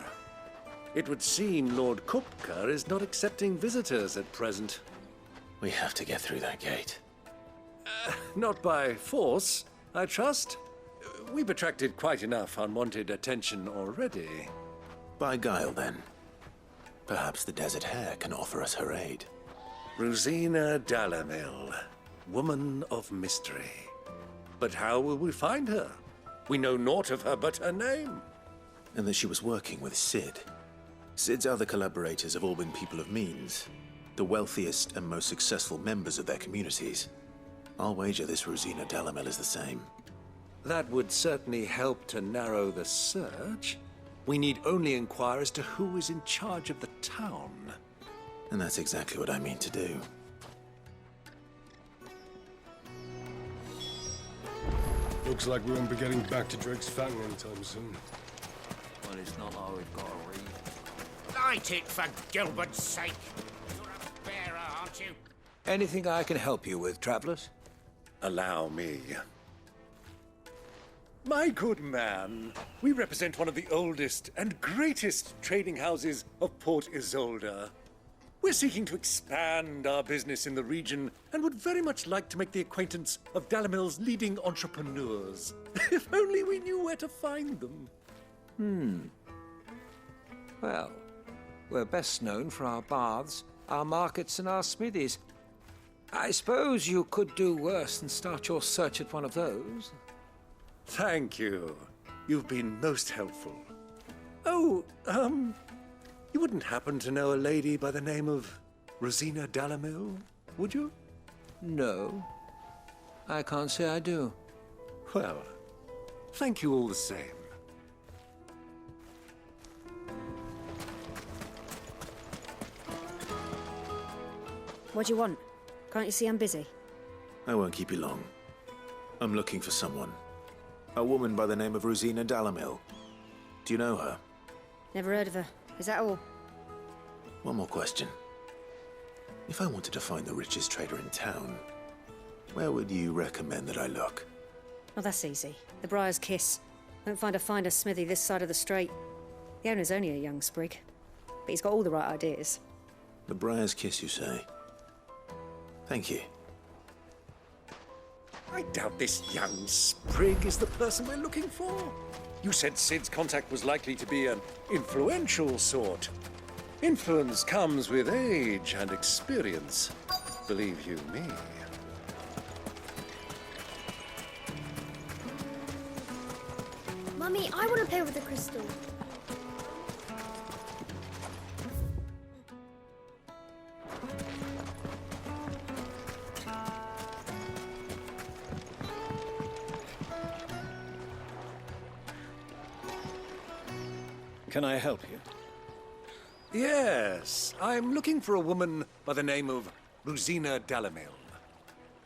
It would seem Lord Kupka is not accepting visitors at present. We have to get through that gate. Not by force, I trust. We've attracted quite enough unwanted attention already. By guile, then. Perhaps the Desert Hare can offer us her aid. Rosina Dalamil, woman of mystery. But how will we find her? We know naught of her but her name. And that she was working with Cid. Cid's other collaborators have all been people of means, the wealthiest and most successful members of their communities. I'll wager this Rosina Dalamil is the same. That would certainly help to narrow the search. We need only inquire as to who is in charge of the town. And that's exactly what I mean to do. Looks like we won't be getting back to Drake's Fang anytime soon. Well, it's not all we've got to read. Light it, for Gilbert's sake! You're a bearer, aren't you? Anything I can help you with, travelers? Allow me. My good man, we represent one of the oldest and greatest trading houses of Port Isolde. We're seeking to expand our business in the region and would very much like to make the acquaintance of Dalamil's leading entrepreneurs. If only we knew where to find them. Well, we're best known for our baths, our markets, and our smithies. I suppose you could do worse than start your search at one of those. Thank you. You've been most helpful. Oh, you wouldn't happen to know a lady by the name of Rosina Dalamil, would you? No. I can't say I do. Well, thank you all the same. What do you want? Can't you see I'm busy? I won't keep you long. I'm looking for someone. A woman by the name of Rosina Dalamil. Do you know her? Never heard of her. Is that all? One more question. If I wanted to find the richest trader in town, where would you recommend that I look? Oh, that's easy. The Briar's Kiss. Won't find a finer smithy this side of the strait. The owner's only a young sprig, but he's got all the right ideas. The Briar's Kiss, you say? Thank you. I doubt this young sprig is the person we're looking for. You said Sid's contact was likely to be an influential sort. Influence comes with age and experience, believe you me. Mummy, I want to play with the crystal. Can I help you? Yes, I'm looking for a woman by the name of Rosina Dalamil.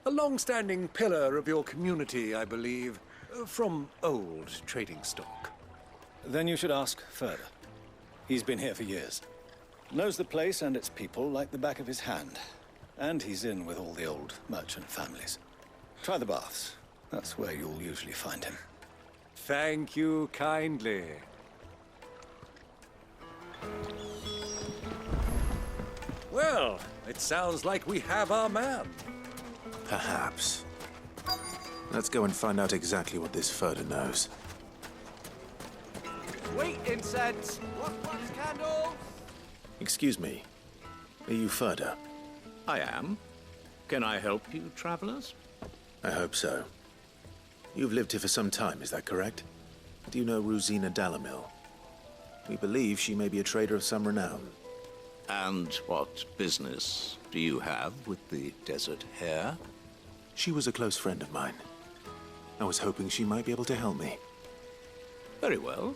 A long-standing pillar of your community, I believe, from old trading stock. Then you should ask further. He's been here for years. Knows the place and its people like the back of his hand. And he's in with all the old merchant families. Try the baths. That's where you'll usually find him. Thank you kindly. Well, it sounds like we have our man. Perhaps. Let's go and find out exactly what this Furder knows. Wheat incense! Wax candles! Excuse me. Are you Furder? I am. Can I help you, travelers? I hope so. You've lived here for some time, is that correct? Do you know Rosina Dalamil? We believe she may be a trader of some renown. And what business do you have with the Desert Hare? She was a close friend of mine. I was hoping she might be able to help me. Very well.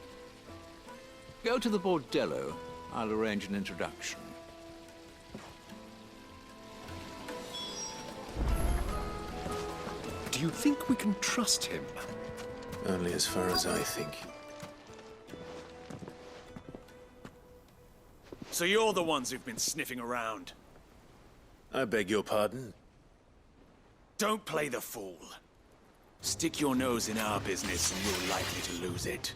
Go to the Bordello. I'll arrange an introduction. Do you think we can trust him? Only as far as I think. So you're the ones who've been sniffing around? I beg your pardon? Don't play the fool. Stick your nose in our business and you're likely to lose it.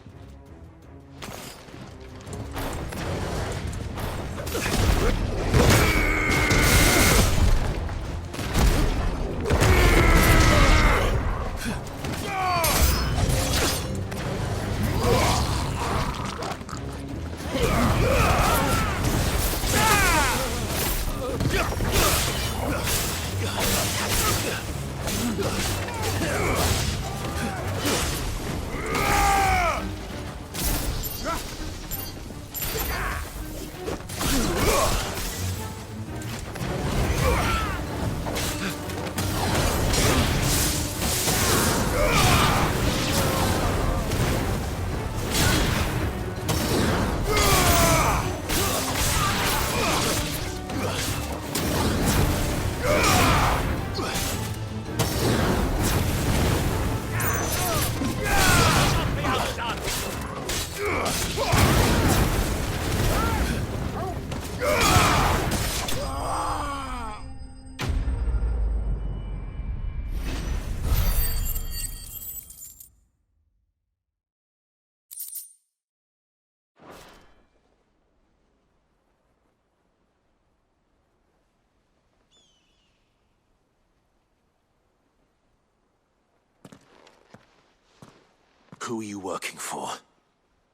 Who are you working for?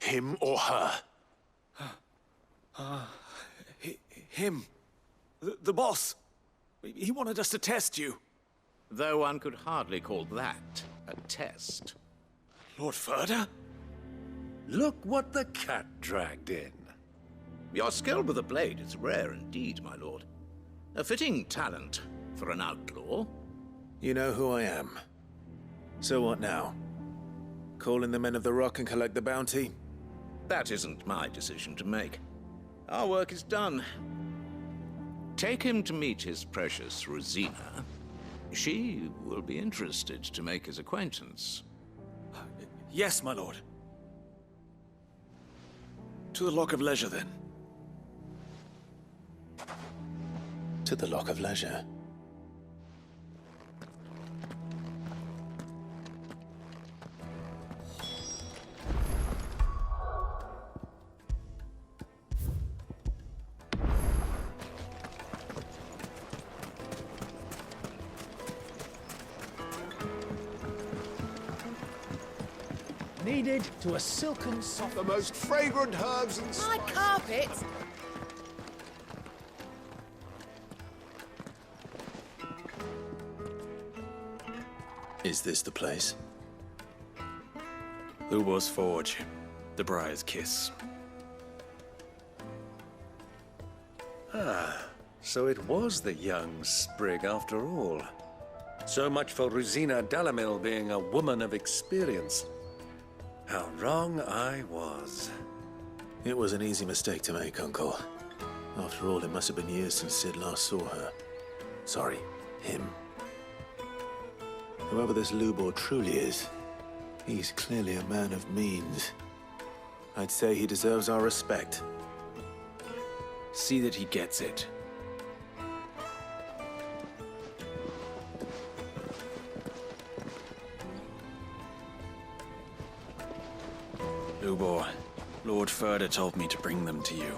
Him or her? Him. The boss. He wanted us to test you. Though one could hardly call that a test. Lord Ferda? Look what the cat dragged in. Your skill with the blade is rare indeed, my lord. A fitting talent for an outlaw. You know who I am. So what now? Call in the Men of the Rock and collect the bounty? That isn't my decision to make. Our work is done. Take him to meet his precious Rosina. She will be interested to make his acquaintance. Yes, my lord. To the Lock of Leisure, then. To the Lock of Leisure. Needed to a silken soft... The most fragrant herbs and... My carpet! Is this the place? Lubor's Forge. The Briar's Kiss. Ah, so it was the young sprig after all. So much for Rosina Dalamil being a woman of experience. How wrong I was. It was an easy mistake to make, Uncle. After all, it must have been years since Sid last saw her. Sorry, him. Whoever this Lubor truly is, he's clearly a man of means. I'd say he deserves our respect. See that he gets it. Lubor, Lord Ferda told me to bring them to you.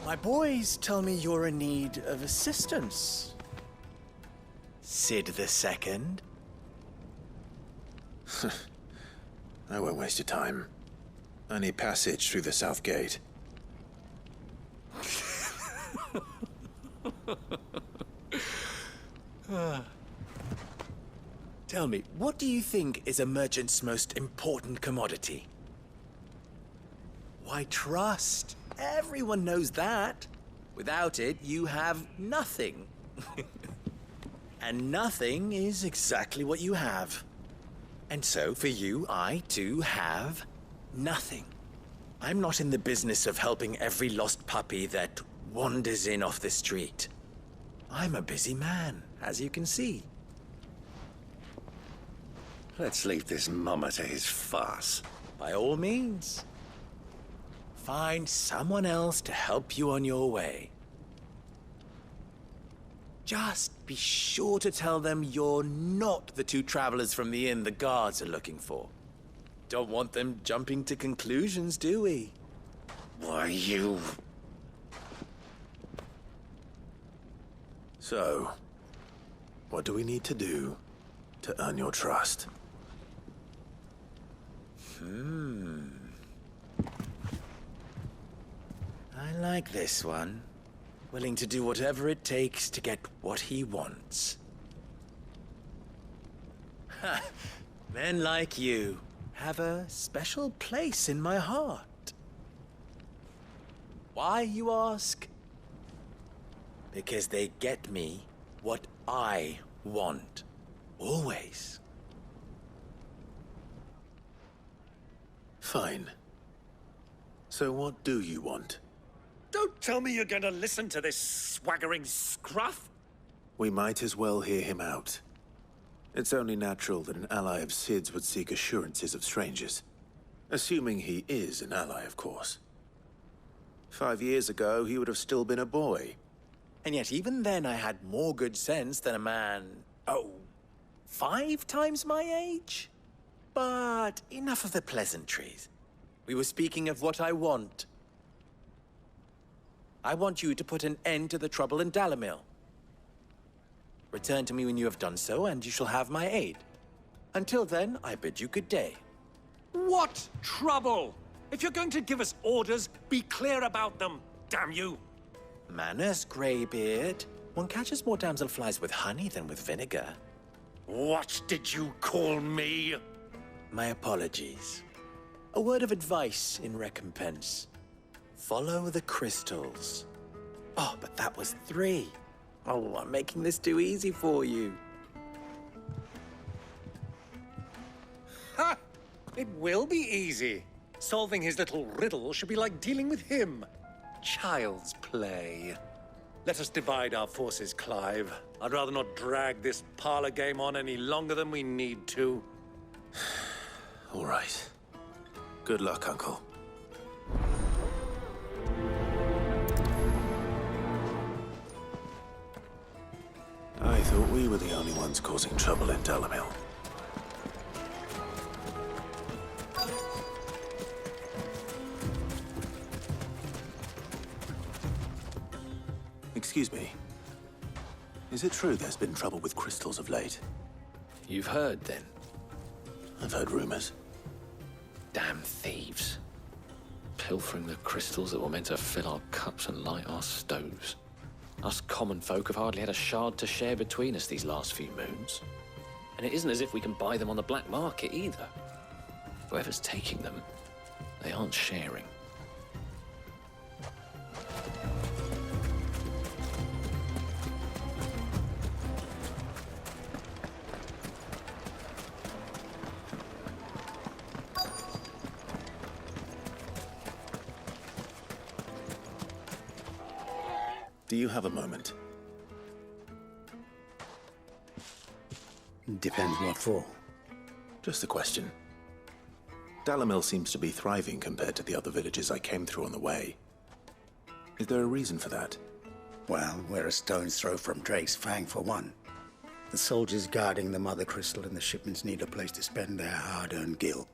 My boys tell me you're in need of assistance. Sid the Second. I won't waste your time. I need passage through the south gate. Tell me, what do you think is a merchant's most important commodity? Why, trust. Everyone knows that. Without it, you have nothing. And nothing is exactly what you have. And so, for you, I, too, have nothing. I'm not in the business of helping every lost puppy that wanders in off the street. I'm a busy man, as you can see. Let's leave this mummer to his farce. By all means. Find someone else to help you on your way. Just be sure to tell them you're not the two travelers from the inn the guards are looking for. Don't want them jumping to conclusions, do we? Why, you... So, what do we need to do to earn your trust? I like this one. Willing to do whatever it takes to get what he wants. Ha! Men like you have a special place in my heart. Why, you ask? Because they get me what I want. Always. Fine. So what do you want? Don't tell me you're going to listen to this swaggering scruff! We might as well hear him out. It's only natural that an ally of Sid's would seek assurances of strangers. Assuming he is an ally, of course. 5 years ago, he would have still been a boy. And yet even then I had more good sense than a man, 5 times my age? But enough of the pleasantries. We were speaking of what I want. I want you to put an end to the trouble in Dalamil. Return to me when you have done so, and you shall have my aid. Until then, I bid you good day. What trouble? If you're going to give us orders, be clear about them, damn you! Manners, Greybeard. One catches more damselflies with honey than with vinegar. What did you call me? My apologies. A word of advice in recompense. Follow the crystals. Oh, but that was 3. Oh, I'm making this too easy for you. Ha! It will be easy. Solving his little riddle should be like dealing with him. Child's play. Let us divide our forces, Clive. I'd rather not drag this parlor game on any longer than we need to. All right. Good luck, Uncle. I thought we were the only ones causing trouble in Dalamil. Excuse me. Is it true there's been trouble with crystals of late? You've heard, then? I've heard rumors. Damn thieves. Pilfering the crystals that were meant to fill our cups and light our stoves. Us common folk have hardly had a shard to share between us these last few moons. And it isn't as if we can buy them on the black market either. Whoever's taking them, they aren't sharing. Do you have a moment? Depends what for. Just a question. Dalamil seems to be thriving compared to the other villages I came through on the way. Is there a reason for that? Well, we're a stone's throw from Drake's Fang, for one. The soldiers guarding the Mother Crystal and the shipments need a place to spend their hard-earned gil.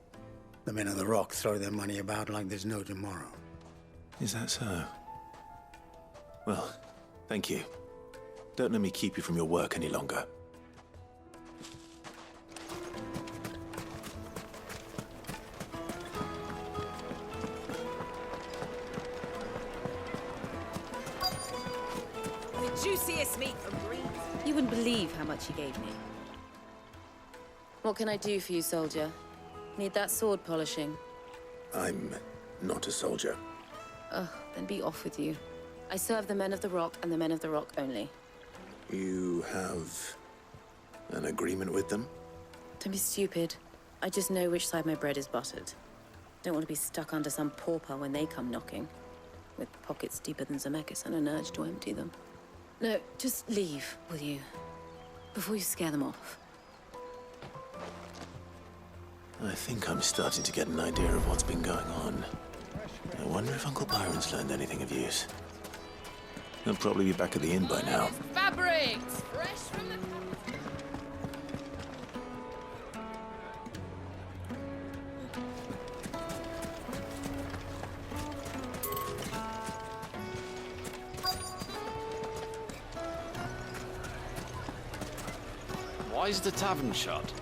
The men of the Rock throw their money about like there's no tomorrow. Is that so? Well, thank you. Don't let me keep you from your work any longer. The juiciest meat from Greece. You wouldn't believe how much he gave me. What can I do for you, soldier? Need that sword polishing? I'm not a soldier. Ugh, then be off with you. I serve the men of the Rock and the men of the Rock only. You have an agreement with them? Don't be stupid. I just know which side my bread is buttered. Don't want to be stuck under some pauper when they come knocking. With pockets deeper than Zemeckis and an urge to empty them. No, just leave, will you? Before you scare them off. I think I'm starting to get an idea of what's been going on. I wonder if Uncle Byron's learned anything of use. He'll probably be back at the inn by now. Fabrics! Fresh from the... Why is the tavern shut?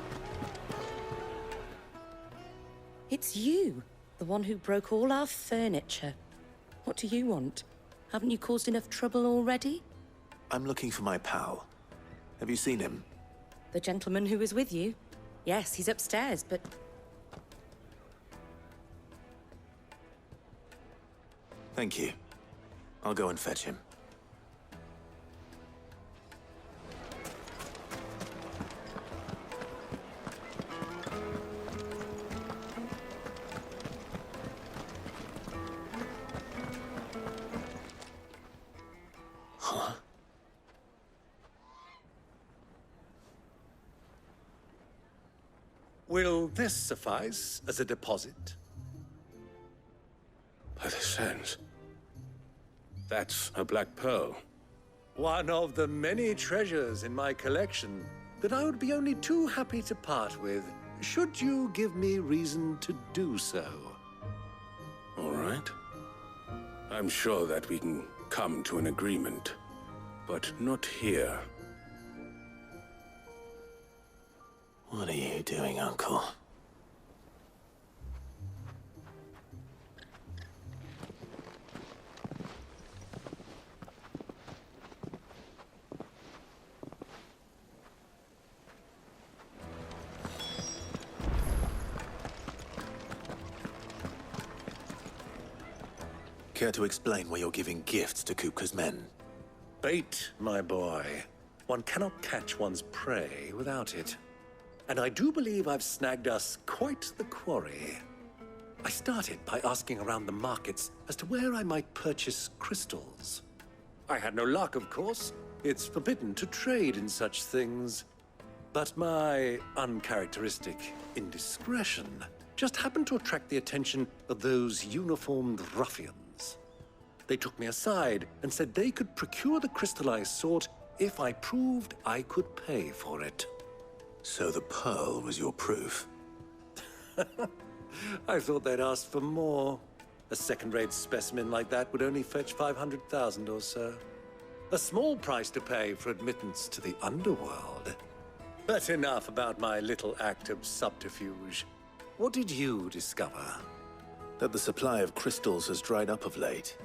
It's you, the one who broke all our furniture. What do you want? Haven't you caused enough trouble already? I'm looking for my pal. Have you seen him? The gentleman who was with you? Yes, he's upstairs, but... Thank you. I'll go and fetch him. Will this suffice as a deposit? By the sands. That's a black pearl. One of the many treasures in my collection that I would be only too happy to part with, should you give me reason to do so. All right. I'm sure that we can come to an agreement, but not here. What are you doing, Uncle? Care to explain why you're giving gifts to Kupka's men? Bait, my boy. One cannot catch one's prey without it. And I do believe I've snagged us quite the quarry. I started by asking around the markets as to where I might purchase crystals. I had no luck, of course. It's forbidden to trade in such things. But my uncharacteristic indiscretion just happened to attract the attention of those uniformed ruffians. They took me aside and said they could procure the crystal I sought if I proved I could pay for it. So the pearl was your proof? I thought they'd asked for more. A second-rate specimen like that would only fetch 500,000 or so. A small price to pay for admittance to the underworld. But enough about my little act of subterfuge. What did you discover? That the supply of crystals has dried up of late.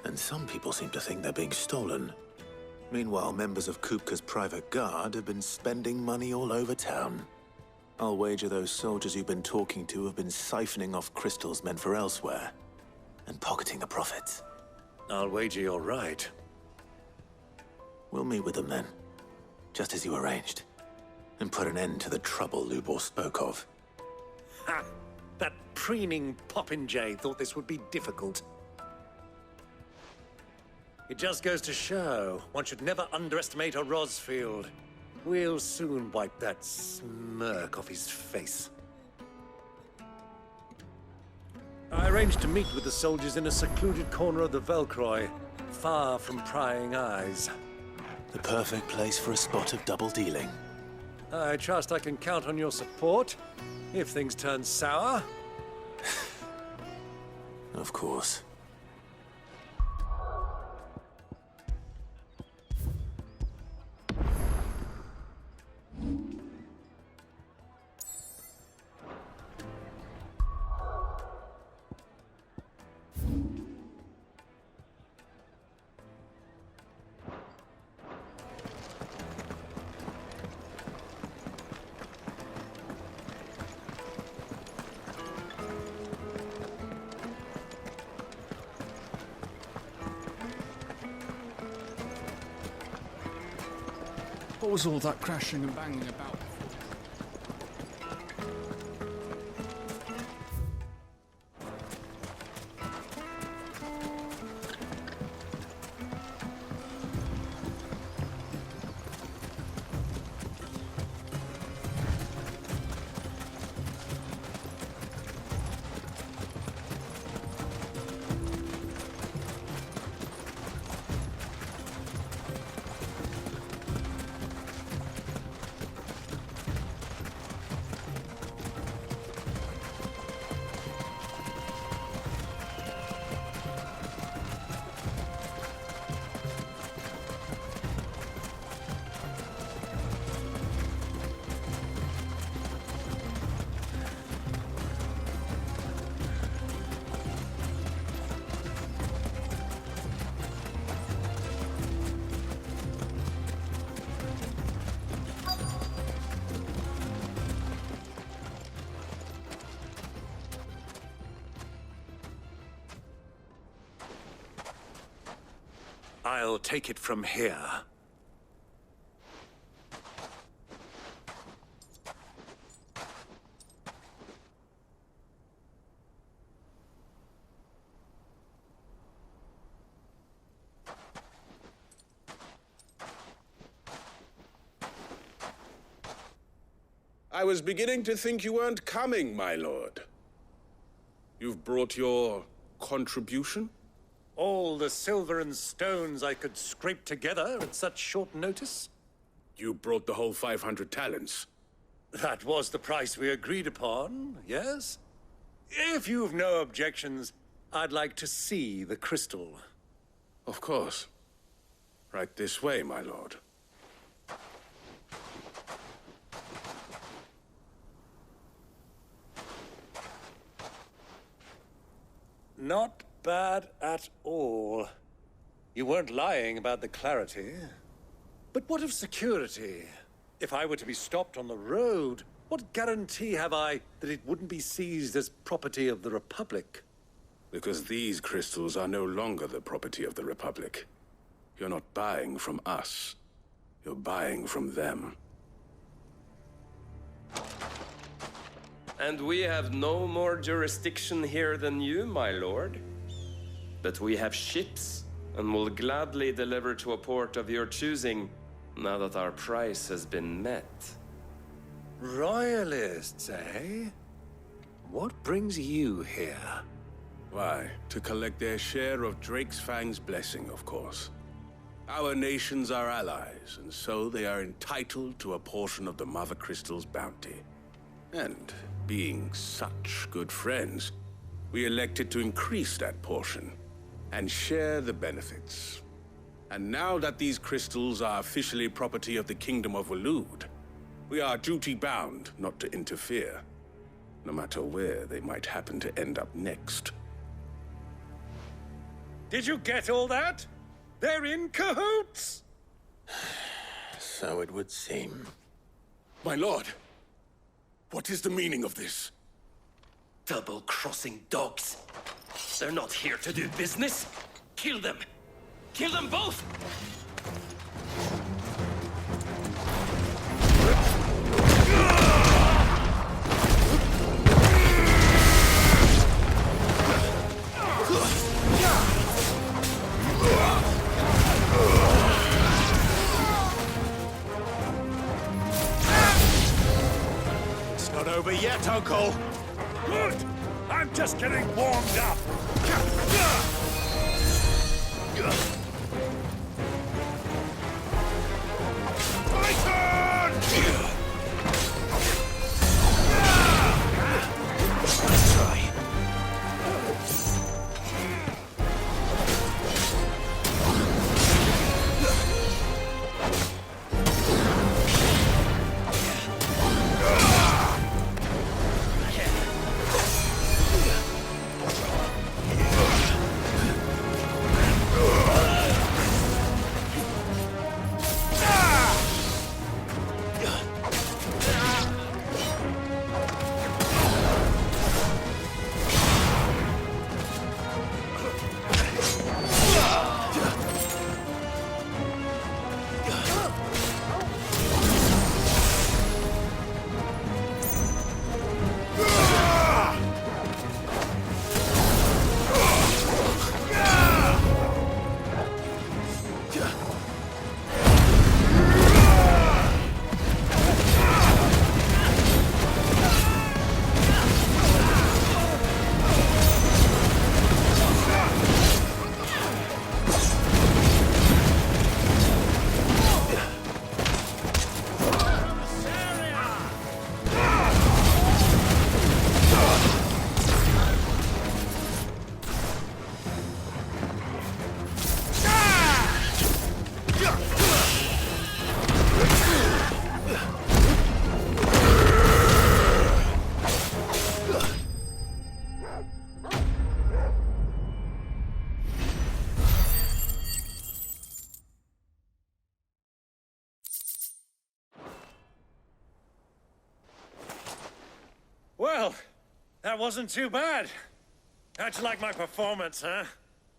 And some people seem to think they're being stolen. Meanwhile, members of Kupka's private guard have been spending money all over town. I'll wager those soldiers you've been talking to have been siphoning off crystals meant for elsewhere, and pocketing the profits. I'll wager you're right. We'll meet with them then, just as you arranged, and put an end to the trouble Lubor spoke of. Ha! That preening popinjay thought this would be difficult. It just goes to show, one should never underestimate a Rosfield. We'll soon wipe that smirk off his face. I arranged to meet with the soldiers in a secluded corner of the Velcroy, far from prying eyes. The perfect place for a spot of double dealing. I trust I can count on your support, if things turn sour. Of course. What was all that crashing and banging about? I'll take it from here. I was beginning to think you weren't coming, my lord. You've brought your contribution? All the silver and stones I could scrape together at such short notice? You brought the whole 500 talents. That was the price we agreed upon, yes? If you've no objections, I'd like to see the crystal. Of course. Right this way, my lord. Not bad at all. You weren't lying about the clarity. But what of security? If I were to be stopped on the road, what guarantee have I that it wouldn't be seized as property of the Republic? Because these crystals are no longer the property of the Republic. You're not buying from us. You're buying from them. And we have no more jurisdiction here than you, my lord. But we have ships, and will gladly deliver to a port of your choosing, now that our price has been met. Royalists, eh? What brings you here? Why, to collect their share of Drake's Fang's blessing, of course. Our nations are allies, and so they are entitled to a portion of the Mother Crystal's bounty. And being such good friends, we elected to increase that portion and share the benefits. And now that these crystals are officially property of the Kingdom of Waloed, we are duty-bound not to interfere, no matter where they might happen to end up next. Did you get all that? They're in cahoots! So it would seem. My lord, what is the meaning of this? Double-crossing dogs. They're not here to do business. Kill them! Kill them both! It's not over yet, Uncle! Good! I'm just getting warmed up! Well, that wasn't too bad. How'd you like my performance, huh?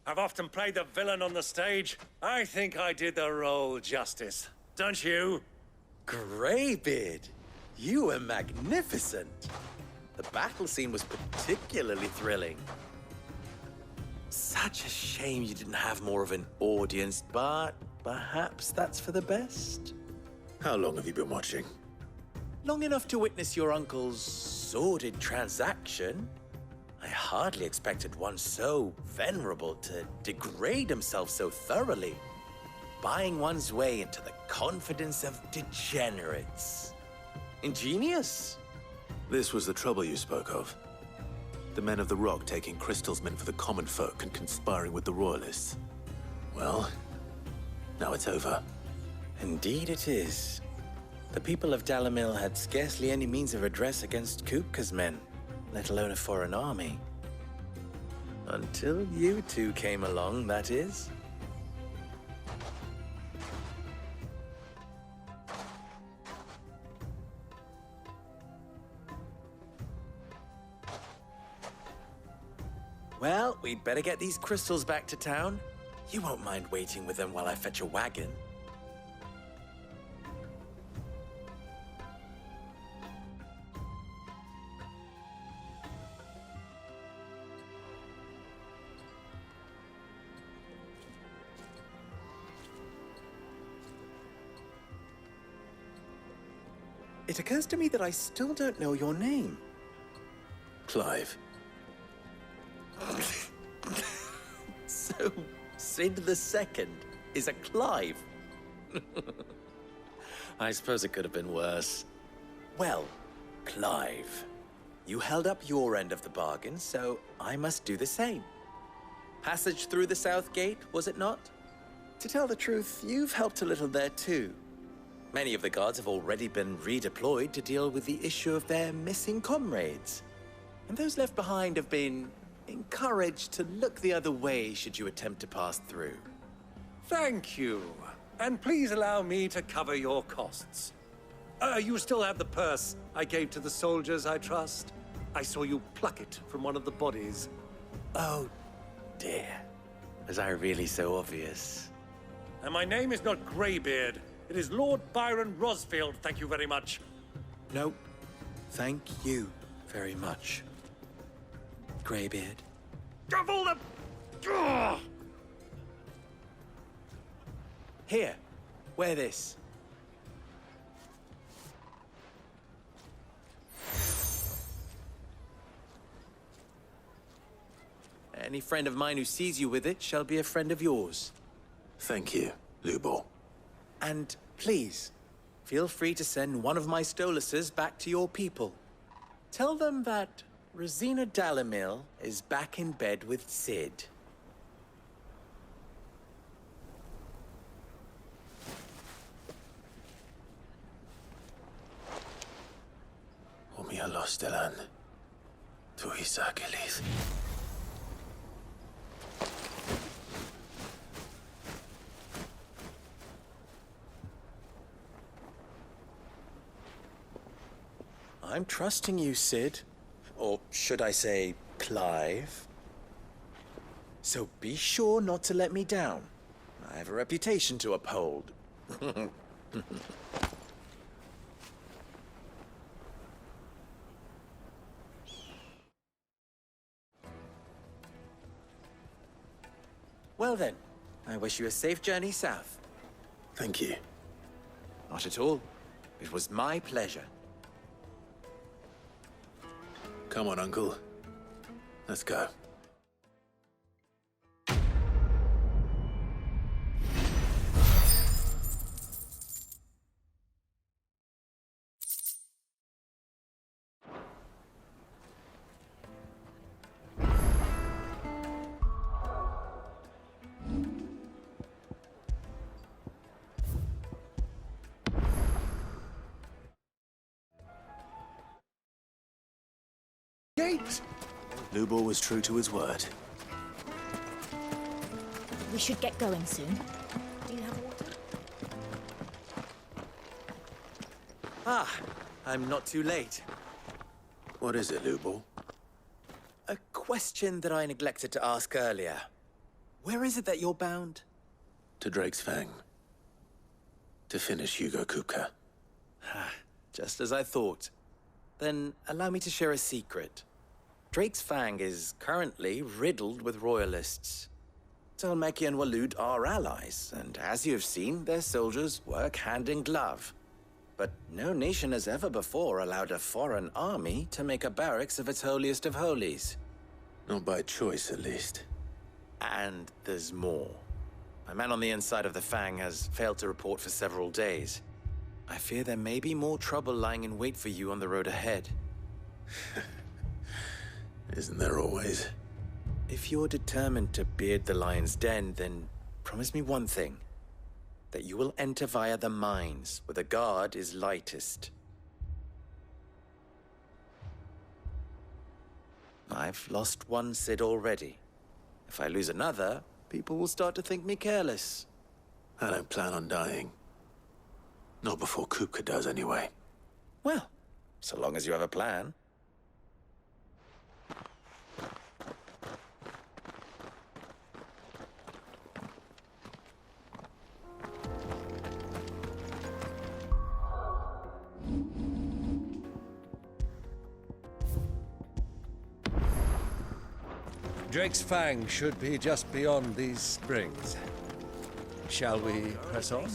I've often played the villain on the stage. I think I did the role justice. Don't you? Greybeard, you were magnificent. The battle scene was particularly thrilling. Such a shame you didn't have more of an audience, but perhaps that's for the best. How long have you been watching? Long enough to witness your uncle's sordid transaction. I hardly expected one so venerable to degrade himself so thoroughly, buying one's way into the confidence of degenerates. Ingenious. This was the trouble you spoke of. The men of the Rock taking crystals meant for the common folk and conspiring with the Royalists. Well, now it's over. Indeed it is. The people of Dalamil had scarcely any means of redress against Kupka's men, let alone a foreign army. Until you two came along, that is. Well, we'd better get these crystals back to town. You won't mind waiting with them while I fetch a wagon. It occurs to me that I still don't know your name. Clive. So, Sid the Second is a Clive. I suppose it could have been worse. Well, Clive, you held up your end of the bargain, so I must do the same. Passage through the South Gate, was it not? To tell the truth, you've helped a little there too. Many of the guards have already been redeployed to deal with the issue of their missing comrades. And those left behind have been encouraged to look the other way should you attempt to pass through. Thank you. And please allow me to cover your costs. You still have the purse I gave to the soldiers, I trust? I saw you pluck it from one of the bodies. Oh, dear. Was I really so obvious? And my name is not Greybeard. It is Lord Byron Rosfield, thank you very much. No, thank you very much, Greybeard. Of all the... Ugh! Here, wear this. Any friend of mine who sees you with it shall be a friend of yours. Thank you, Lubor. And please, feel free to send one of my Stoluses back to your people. Tell them that Rosina Dalamil is back in bed with Sid. Omia Lostelan. Tu Isakelis. I'm trusting you, Sid. Or should I say, Clive? So be sure not to let me down. I have a reputation to uphold. Well then, I wish you a safe journey south. Thank you. Not at all. It was my pleasure. Come on, Uncle. Let's go. Gate! Lubor was true to his word. We should get going soon. Do you have water? Ah, I'm not too late. What is it, Lubor? A question that I neglected to ask earlier. Where is it that you're bound? To Drake's Fang. To finish Hugo Kupka. Just as I thought. Then allow me to share a secret. Drake's Fang is currently riddled with royalists. Talmeki and Waloed are allies, and as you have seen, their soldiers work hand in glove. But no nation has ever before allowed a foreign army to make a barracks of its holiest of holies. Not by choice, at least. And there's more. A man on the inside of the Fang has failed to report for several days. I fear there may be more trouble lying in wait for you on the road ahead. Isn't there always? If you're determined to beard the lion's den, then promise me one thing. That you will enter via the mines, where the guard is lightest. I've lost one Sid already, If I lose another, people will start to think me careless. I don't plan on dying. Not before Kupka does, anyway. Well, so long as you have a plan. Drake's Fang should be just beyond these springs. Shall we press on?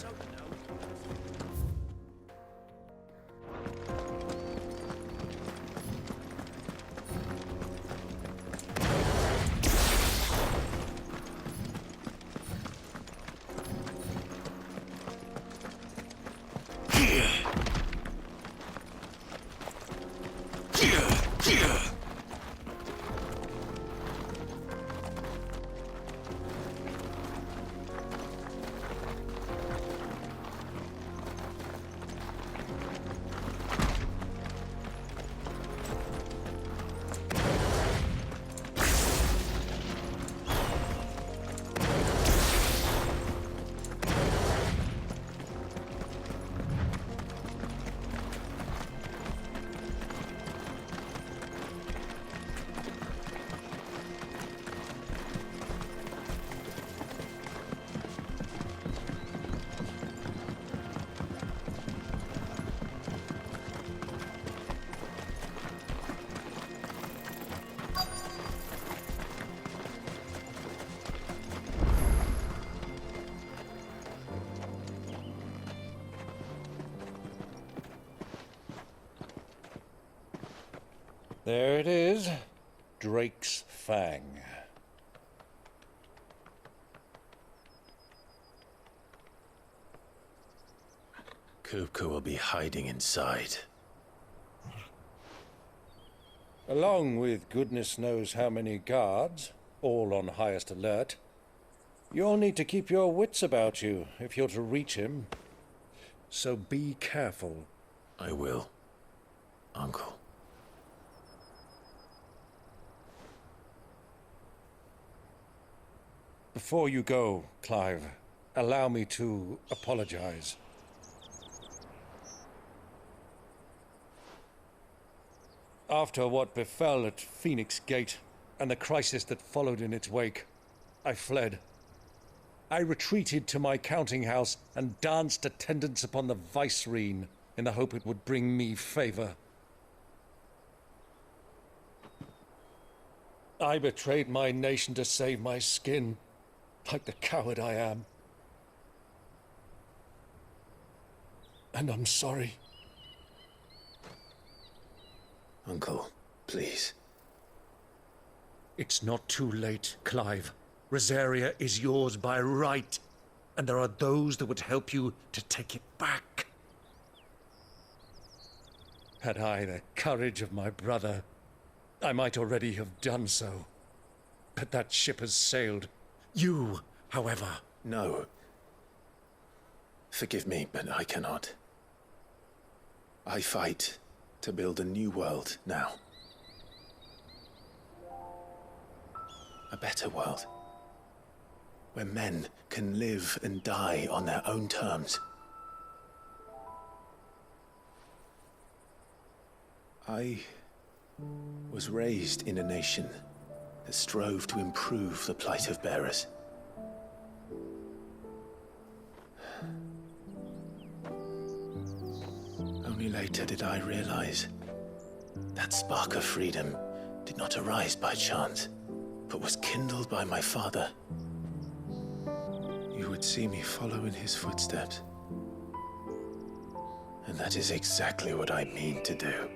There it is. Drake's Fang. Kupka will be hiding inside. Along with goodness knows how many guards, all on highest alert. You'll need to keep your wits about you if you're to reach him. So be careful. I will, Uncle. Before you go, Clive, allow me to apologize. After what befell at Phoenix Gate and the crisis that followed in its wake, I fled. I retreated to my counting house and danced attendance upon the vicereine in the hope it would bring me favor. I betrayed my nation to save my skin, like the coward I am. And I'm sorry. Uncle, please. It's not too late, Clive. Rosaria is yours by right, and there are those that would help you to take it back. Had I the courage of my brother, I might already have done so. But that ship has sailed. You, however... No. Forgive me, but I cannot. I fight to build a new world now. A better world. Where men can live and die on their own terms. I was raised in a nation that strove to improve the plight of bearers. Only later did I realize that spark of freedom did not arise by chance, but was kindled by my father. You would see me follow in his footsteps. And that is exactly what I mean to do.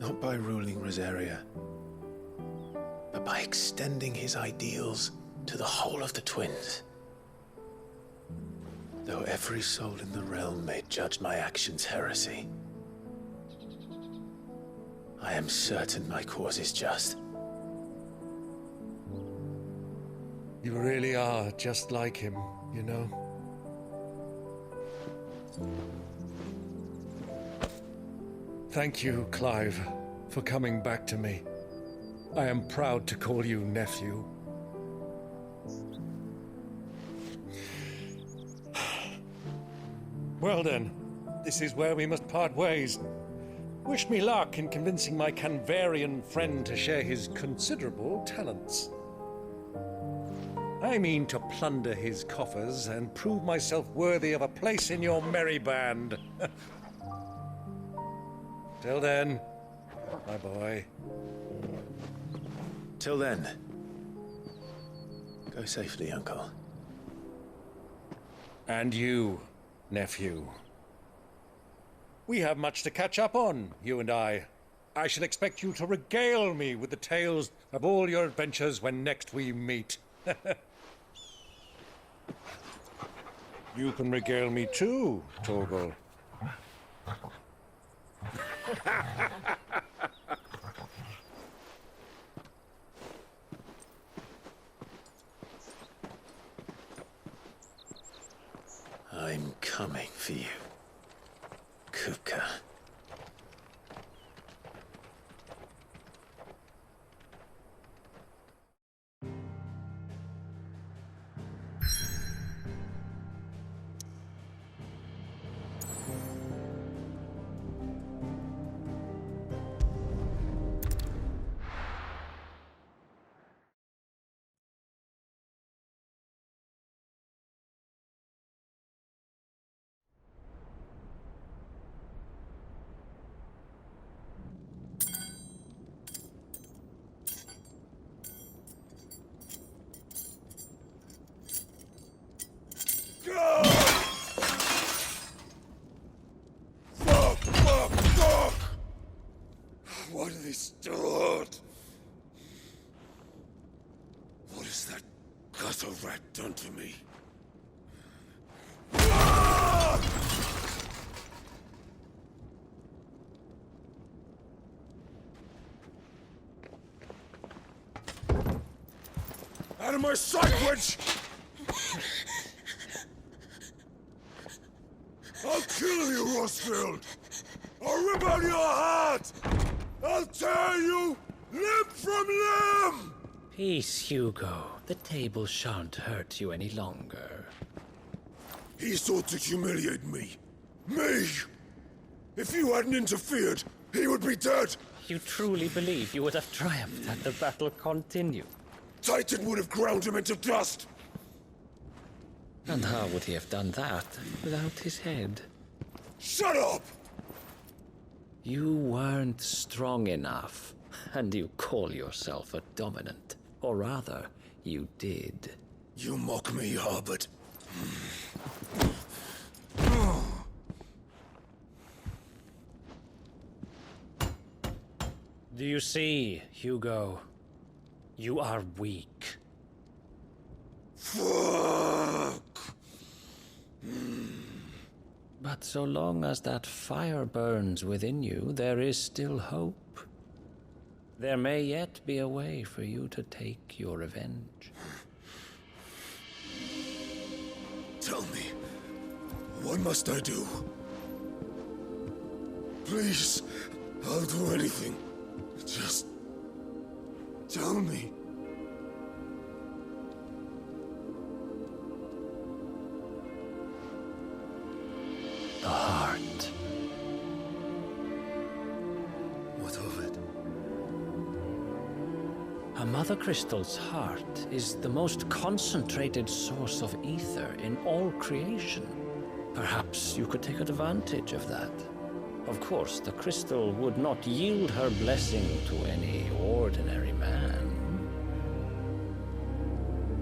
Not by ruling Rosaria, but by extending his ideals to the whole of the Twins. Though every soul in the realm may judge my actions heresy, I am certain my cause is just. You really are just like him, you know? Thank you, Clive, for coming back to me. I am proud to call you nephew. Well then, this is where we must part ways. Wish me luck in convincing my Canvarian friend to share his considerable talents. I mean to plunder his coffers and prove myself worthy of a place in your merry band. Till then, my boy. Till then, go safely, Uncle. And you, nephew. We have much to catch up on, you and I. I shall expect you to regale me with the tales of all your adventures when next we meet. You can regale me too, Torgal. I'm coming for you, Kupka. Why do they start? What has that gutter rat done to me? Out of my sight, witch! I'll kill you, Rosfield! I'll rip out your heart! I'll tear you limb from limb! Peace, Hugo. The table shan't hurt you any longer. He sought to humiliate me. Me! If you hadn't interfered, he would be dead! You truly believe you would have triumphed had the battle continued? Titan would have ground him into dust! And how would he have done that without his head? Shut up! You weren't strong enough, and you call yourself a dominant. Or rather, you did. You mock me, Harbert. Do you see, Hugo? You are weak. Fuck! But so long as that fire burns within you, there is still hope. There may yet be a way for you to take your revenge. Tell me, what must I do? Please, I'll do anything. Just tell me. The heart. What of it? A Mother Crystal's heart is the most concentrated source of ether in all creation. Perhaps you could take advantage of that. Of course, the crystal would not yield her blessing to any ordinary man.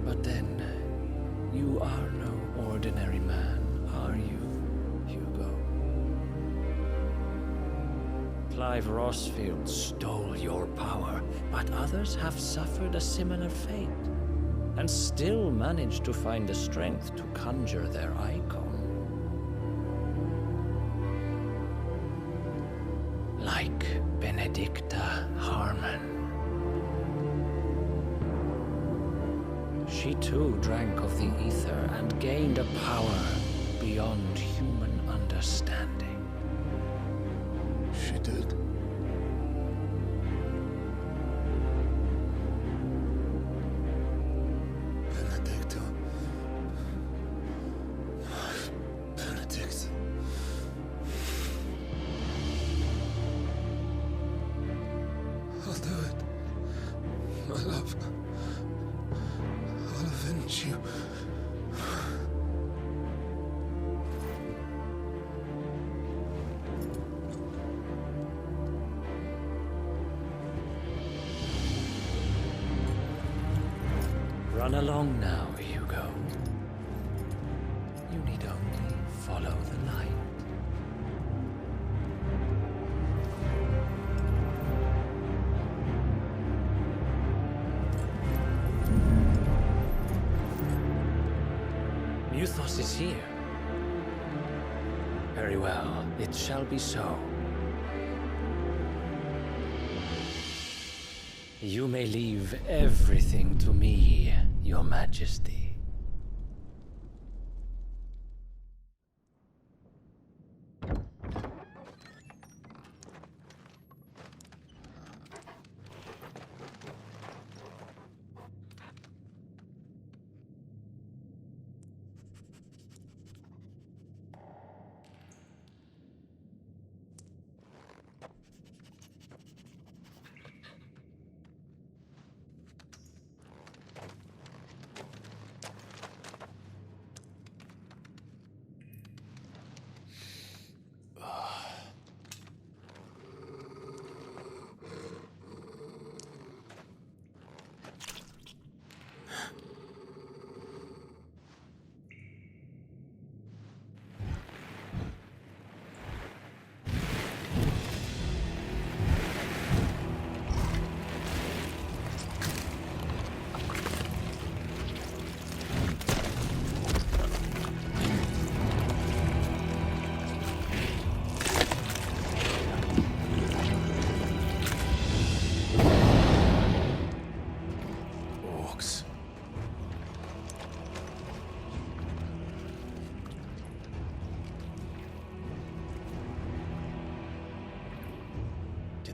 But then, you are no ordinary man, are you, Hugo? Clive Rosfield stole your power, but others have suffered a similar fate, and still managed to find the strength to conjure their icon. Like Benedicta Harmon. She too drank of the ether and gained a power beyond human understanding. She did. along now, Hugo. You need only follow the light. Muthos is here. Very well, it shall be so. You may leave everything to me, Your Majesty.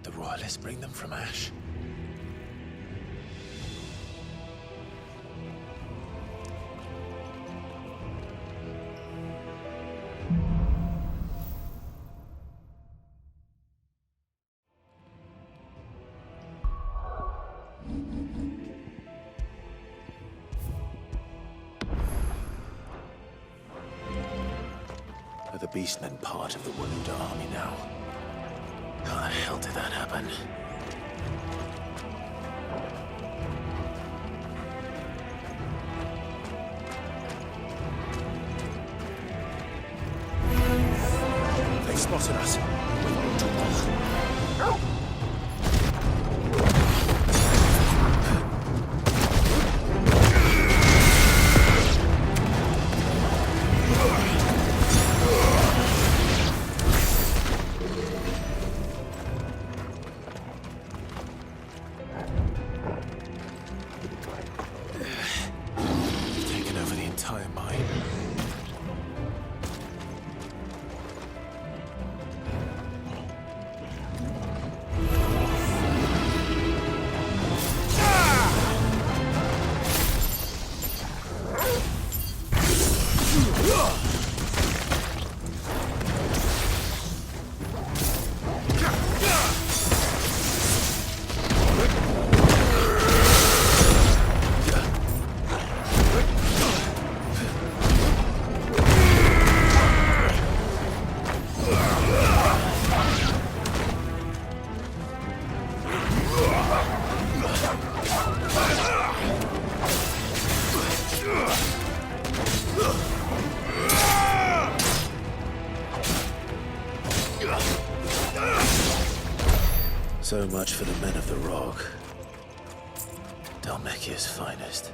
The Royalists bring them from Ash. Are the Beastmen part of the Waluda army now? How the hell did that happen? They spotted us. Taken over the entire mine. So much for the men of the Rock. Dhalmekia's finest.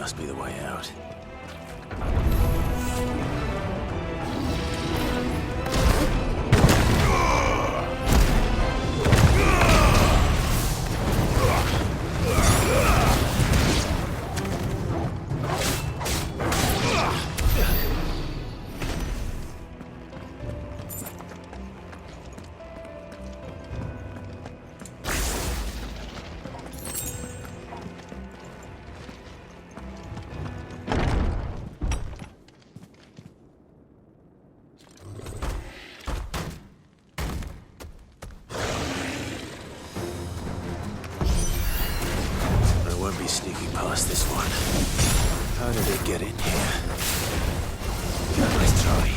must be the way out. Sneaking past this one. How did it get in here? Nice try.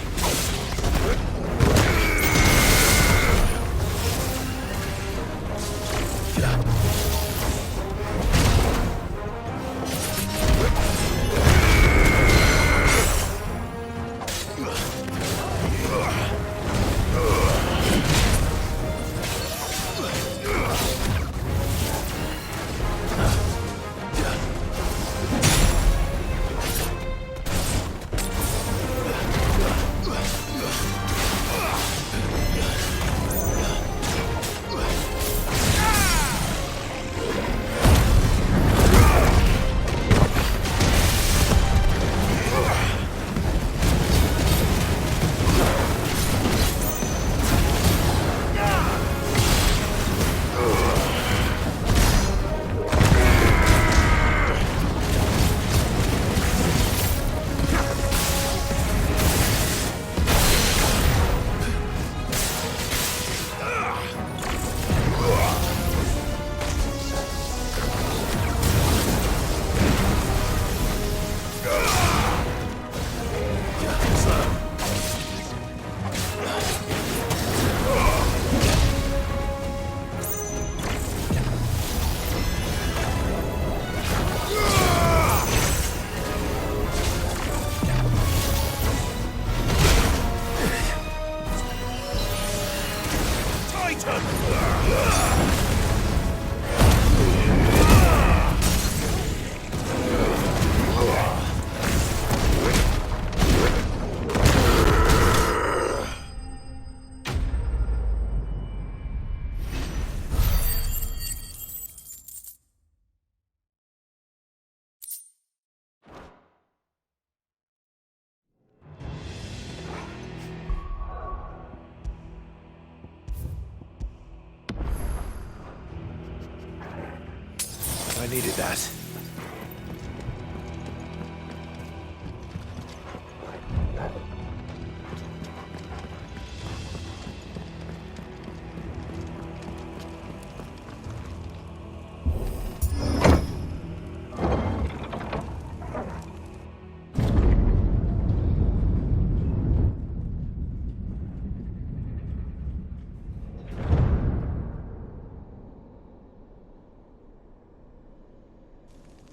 I needed that.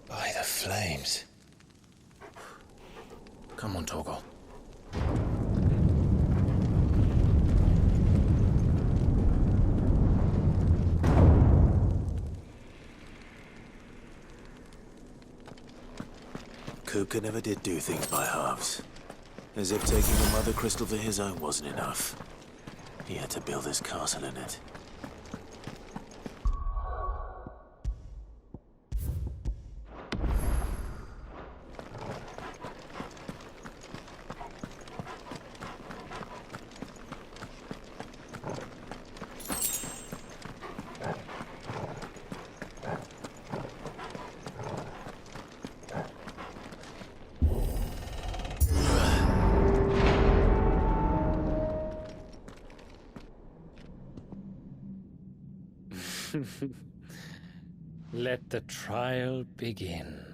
By the flames. Come on, Torgal. Kupka never did do things by halves. As if taking the Mother Crystal for his own wasn't enough. He had to build his castle in it. Let the trial begin.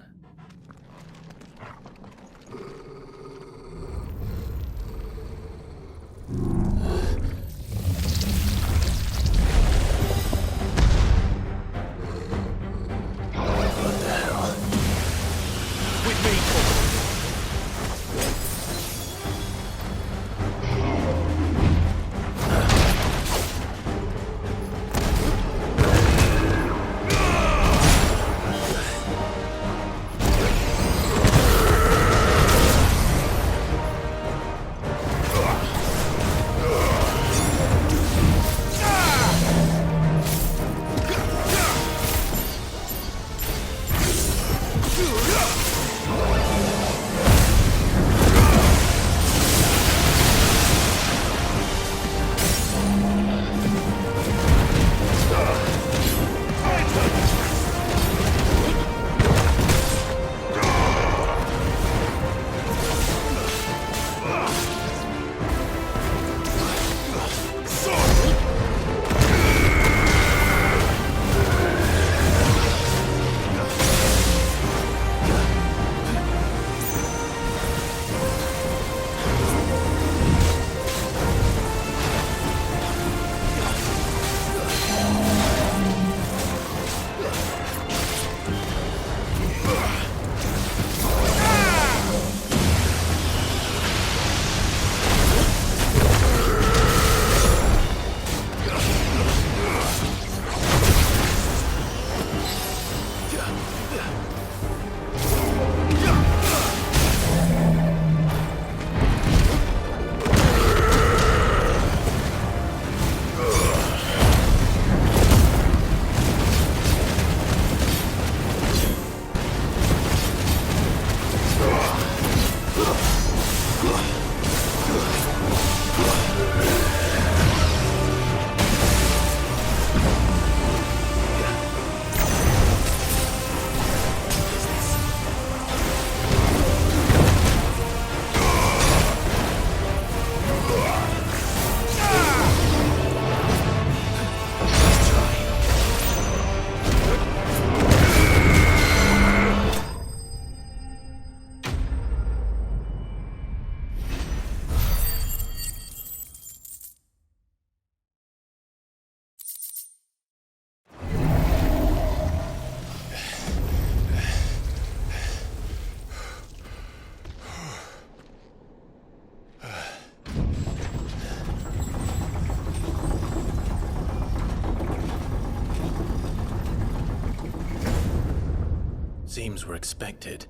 What the hell? With me, Seems we're expected.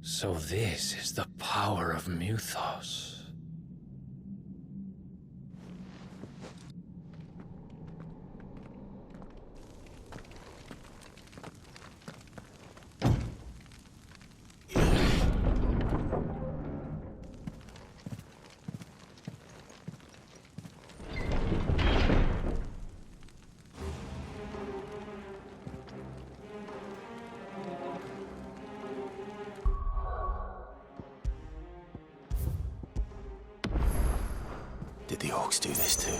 So this is the power of Muthos. Did the orcs do this too?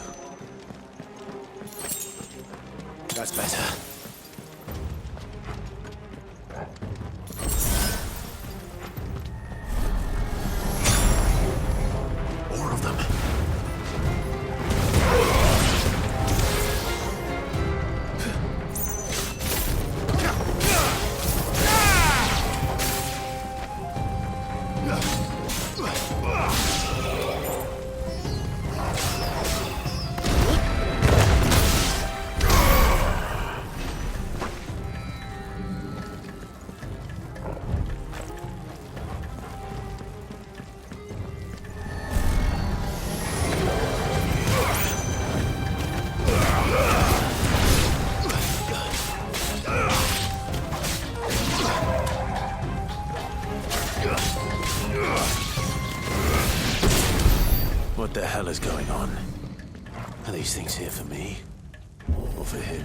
That's better. More of them. What the hell is going on? Are these things here for me? Or for him?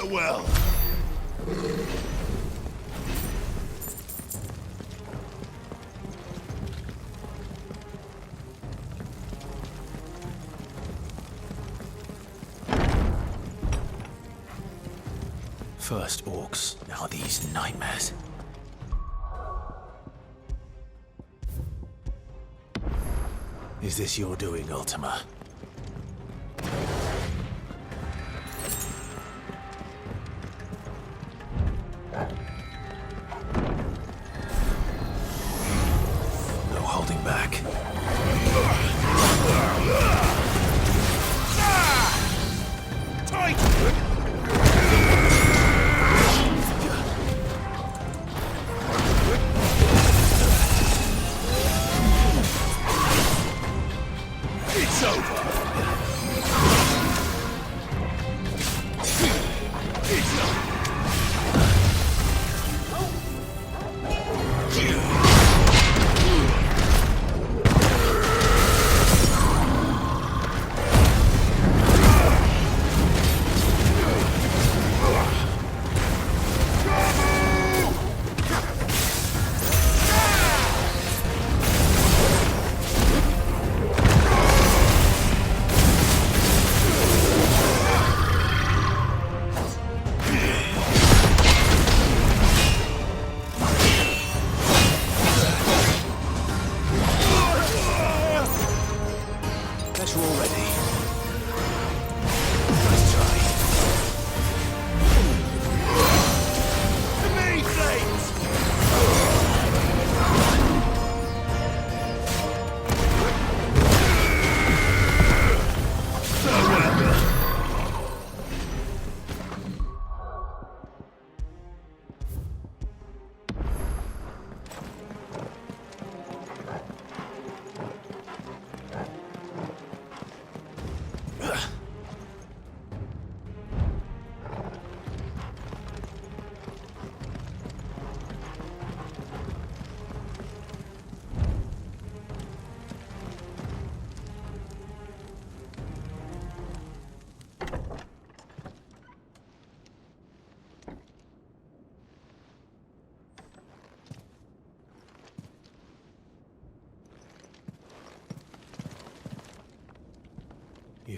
Well. First orcs, now these nightmares. Is this your doing, Ultima? No holding back. Tight! It's over!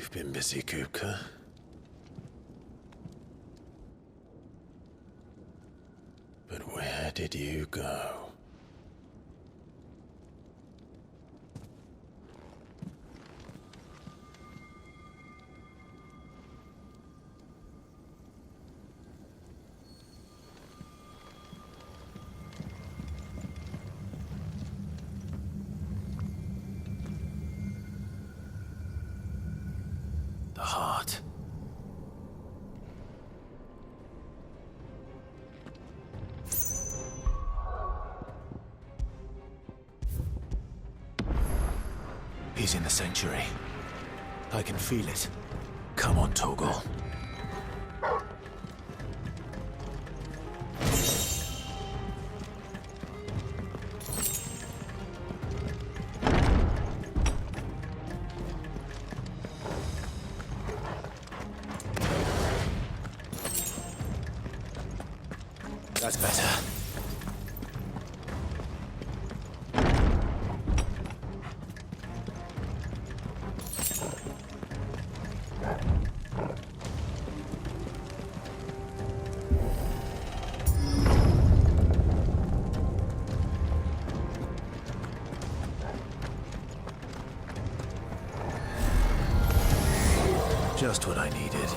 You've been busy, Kupka. But where did you go? The heart. He's in the sanctuary. I can feel it. Come on, Torgal. That's better. Just what I needed.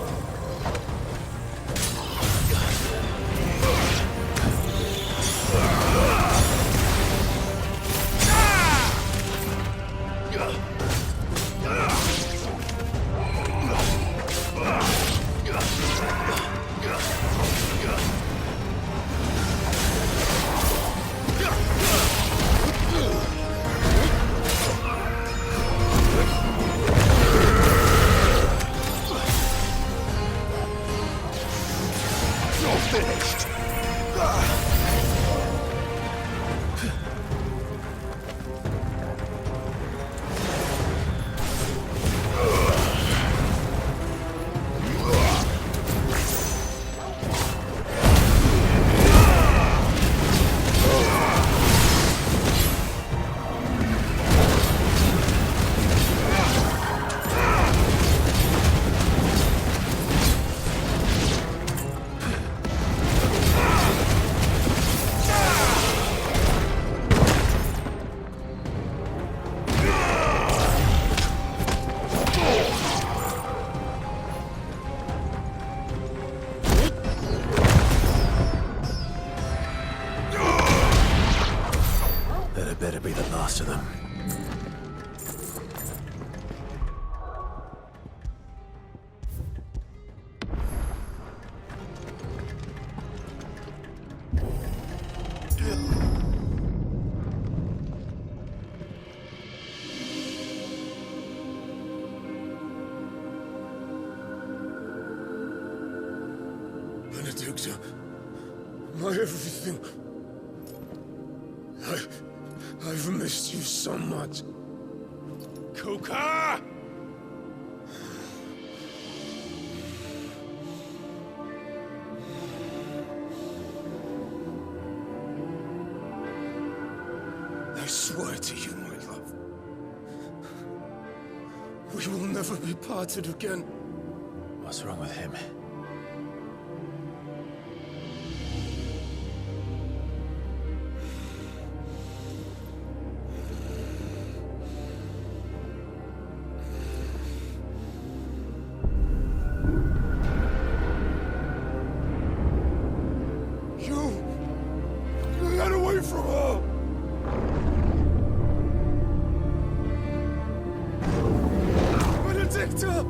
That better be the last of them. Benedicta, my everything. I've missed you so much. Kupka! I swear to you, my love, we will never be parted again. What's wrong with him? Get away from her! Benedicta!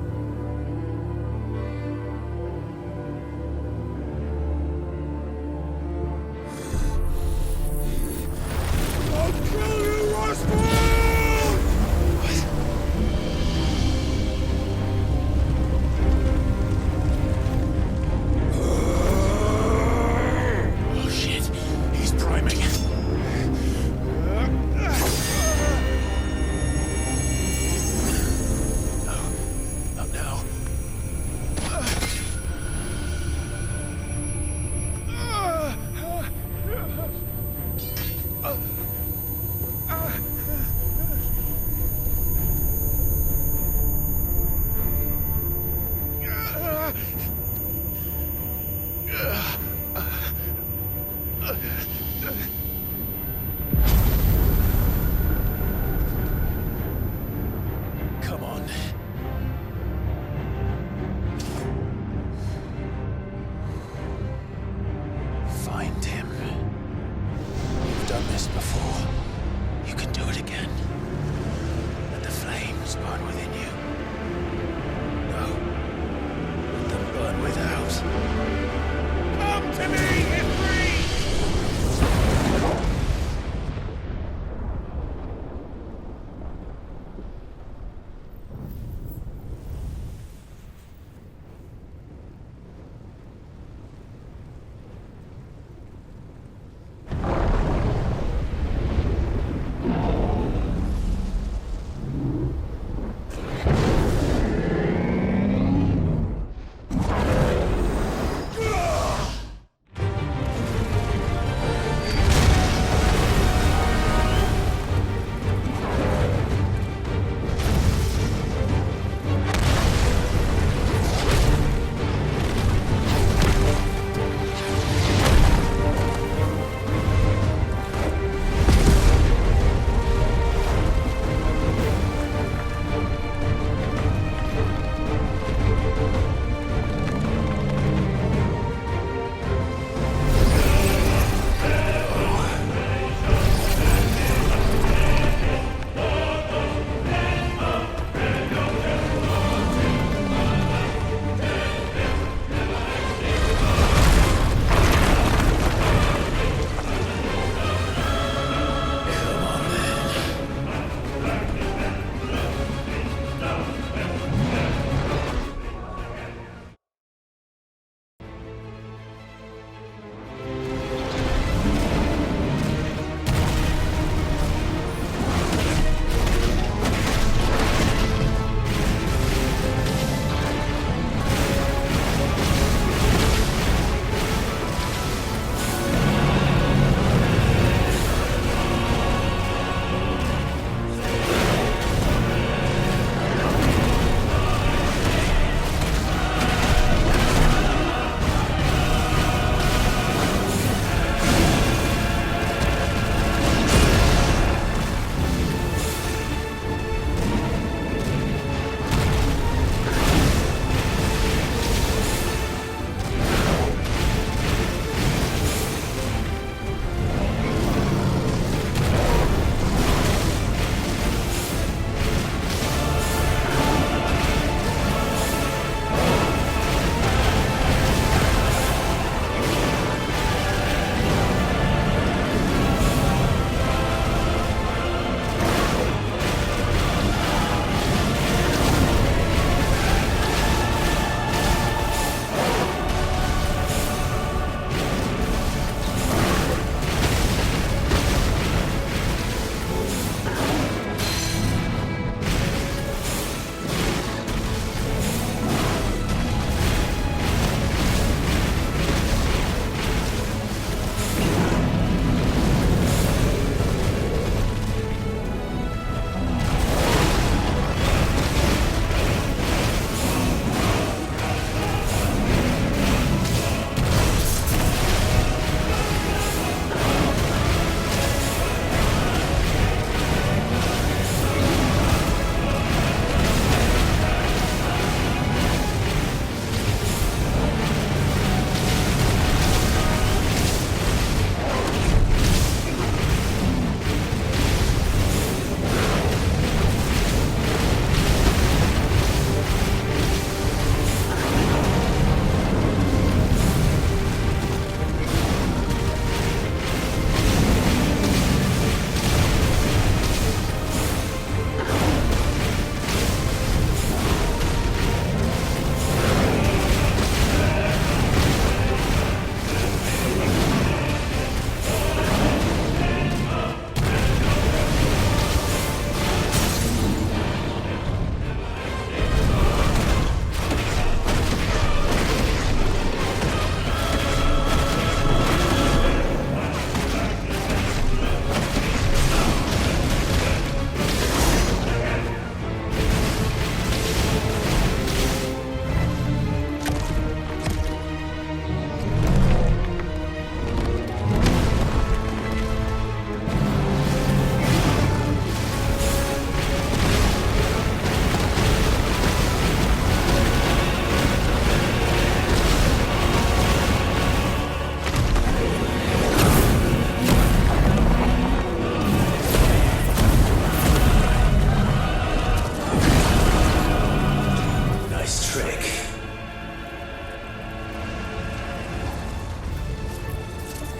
done this before. You can do it again. Let the flames burn within you. No. Let them burn without. Come to me, Ifrit!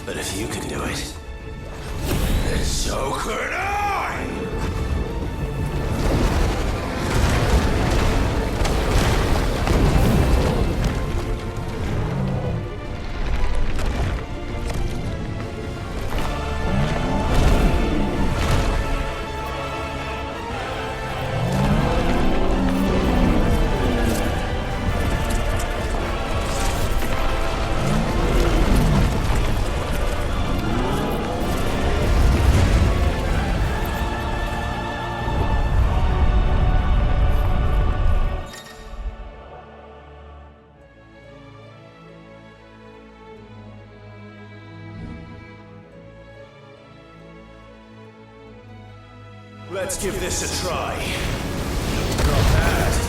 But if you can do it, then so could I! Let's give this a try. Not bad.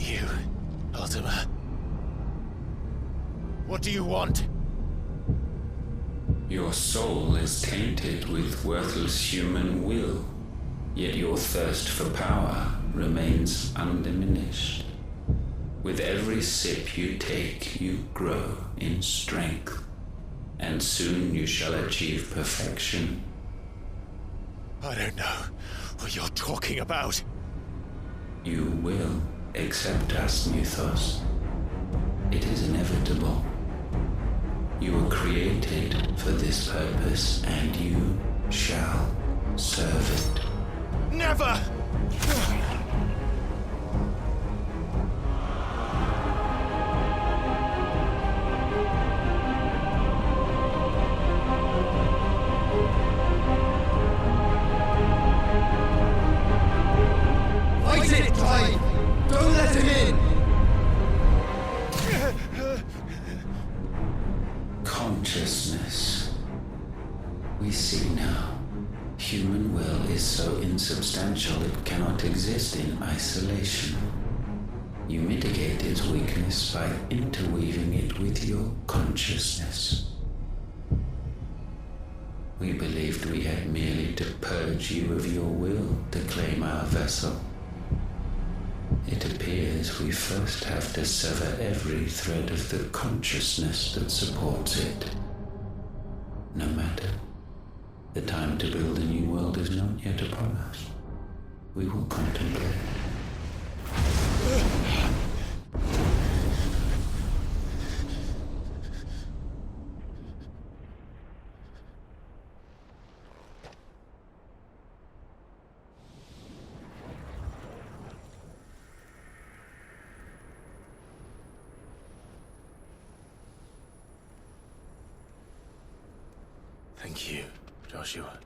you, Ultima? What do you want? Your soul is tainted with worthless human will, yet your thirst for power remains undiminished. With every sip you take, you grow in strength, and soon you shall achieve perfection. I don't know what you're talking about. You will accept us, Mythos. It is inevitable. You were created for this purpose, and you shall serve it. Never! Fight it, Clive! Don't let him in! Consciousness. We see now. Human will is so insubstantial it cannot exist in isolation. You mitigate its weakness by interweaving it with your consciousness. We believed we had merely to purge you of your will to claim our vessel. It appears we first have to sever every thread of the consciousness that supports it. No matter. The time to build a new world is not yet upon us. We will contemplate. Thank you, Joshua.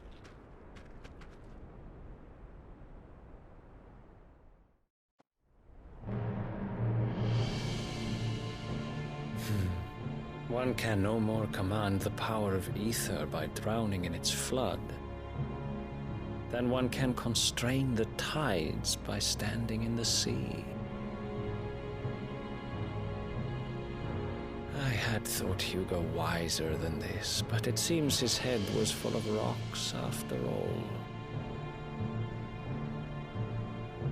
One can no more command the power of ether by drowning in its flood than one can constrain the tides by standing in the sea. I had thought Hugo wiser than this, but it seems his head was full of rocks after all.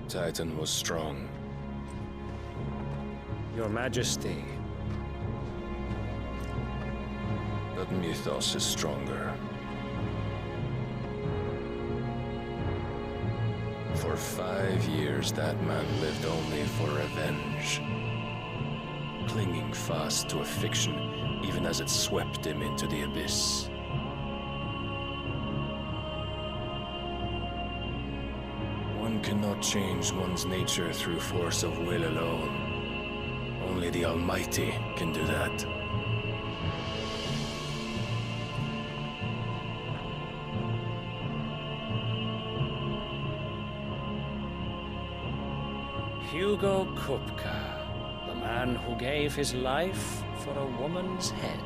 Titan was strong. Your Majesty. But Mythos is stronger. For 5 years, that man lived only for revenge. Clinging fast to a fiction, even as it swept him into the abyss. One cannot change one's nature through force of will alone. Only the Almighty can do that. Hugo Kupka. The man who gave his life for a woman's head.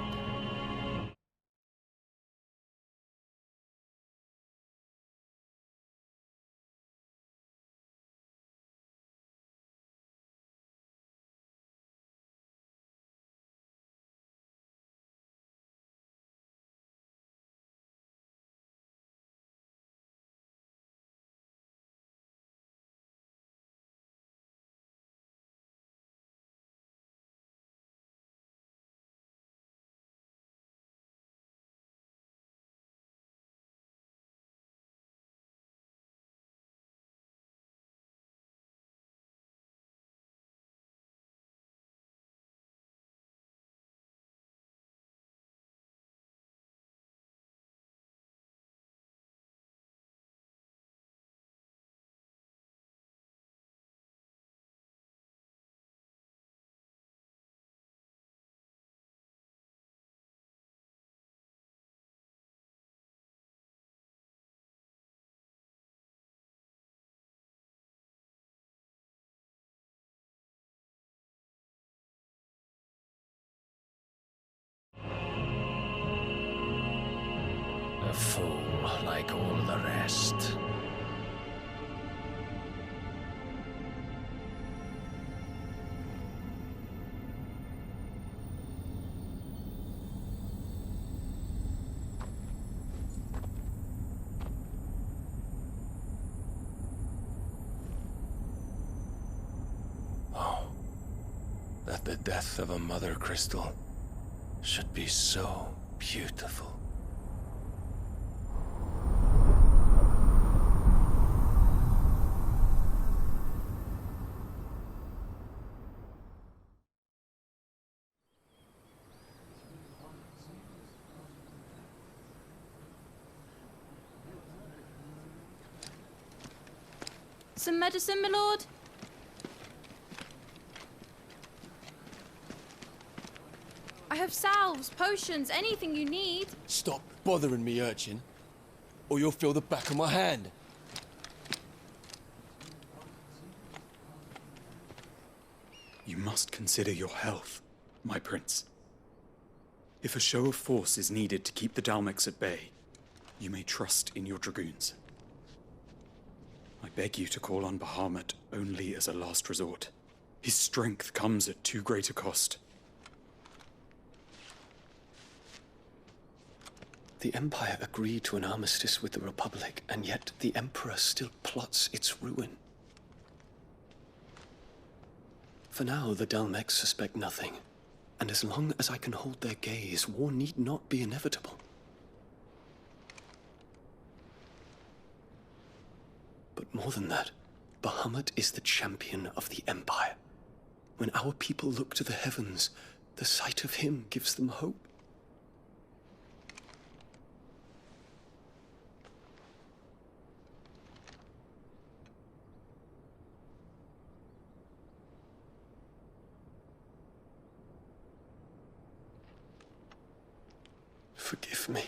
A fool like all the rest. that the death of a mother crystal should be so beautiful. Some medicine, my lord? I have salves, potions, anything you need. Stop bothering me, urchin, or you'll feel the back of my hand. You must consider your health, my prince. If a show of force is needed to keep the Dalmex at bay, you may trust in your dragoons. I beg you to call on Bahamut only as a last resort. His strength comes at too great a cost. The Empire agreed to an armistice with the Republic, and yet the Emperor still plots its ruin. For now, the Dalmex suspect nothing, and as long as I can hold their gaze, war need not be inevitable. But more than that, Bahamut is the champion of the Empire. When our people look to the heavens, the sight of him gives them hope. Forgive me,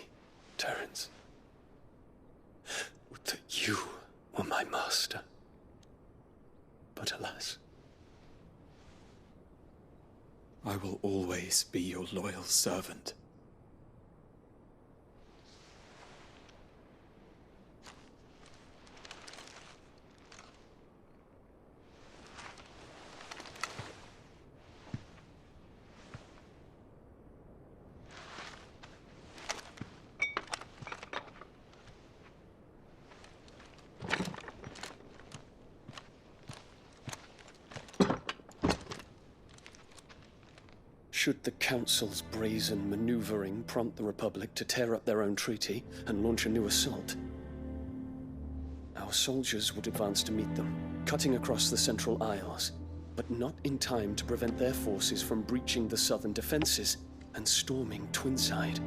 Terence. Would that you were my master. But alas. I will always be your loyal servant. Should the Council's brazen maneuvering prompt the Republic to tear up their own treaty and launch a new assault, our soldiers would advance to meet them, cutting across the Central Isles, but not in time to prevent their forces from breaching the southern defenses and storming Twinside.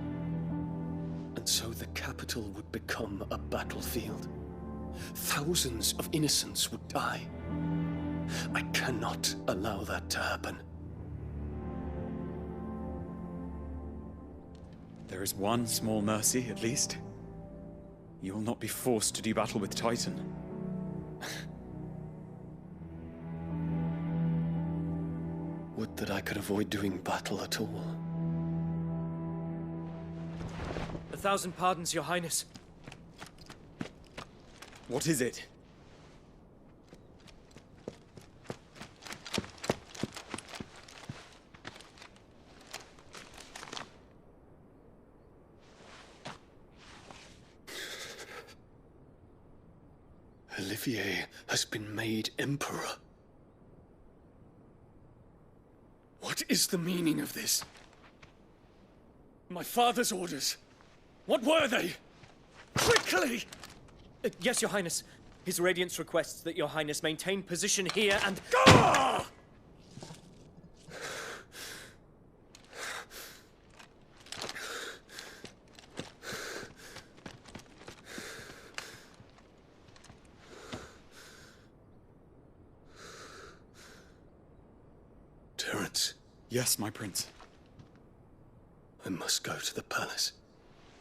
And so the capital would become a battlefield. Thousands of innocents would die. I cannot allow that to happen. There is one small mercy, at least. You will not be forced to do battle with Titan. Would that I could avoid doing battle at all. 1,000 pardons, Your Highness. What is it? Olivier has been made Emperor. What is the meaning of this? My father's orders. What were they? Quickly! Yes, Your Highness. His Radiance requests that Your Highness maintain position here and... Gah! Terence. Yes, my prince. I must go to the palace.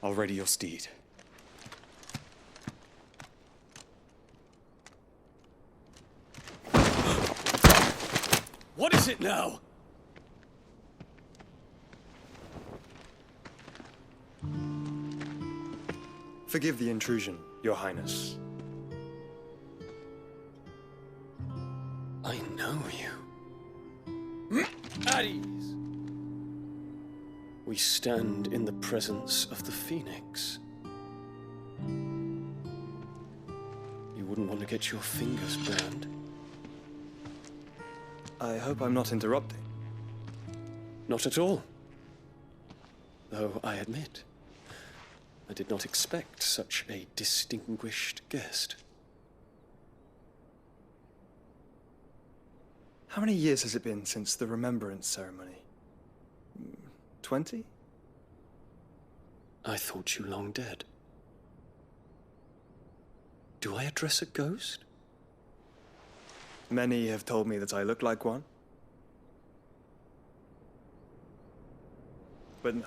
I'll ready your steed. What is it now? Forgive the intrusion, Your Highness. I know you. At ease. We stand in the presence of the Phoenix. You wouldn't want to get your fingers burned. I hope I'm not interrupting. Not at all. Though I admit, I did not expect such a distinguished guest. How many years has it been since the Remembrance ceremony? 20? I thought you long dead. Do I address a ghost? Many have told me that I look like one. But no.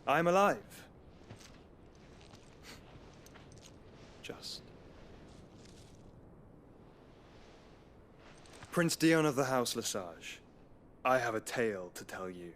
I'm alive. Just. Prince Dion of the House Lesage, I have a tale to tell you.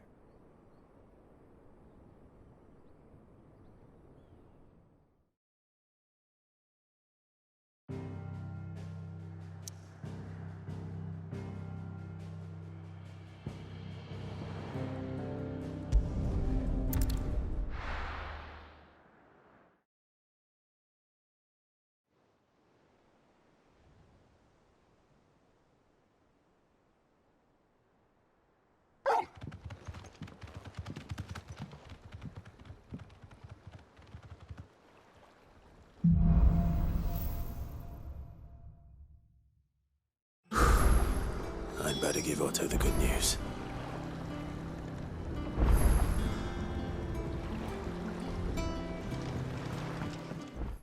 I'd better give Otto the good news.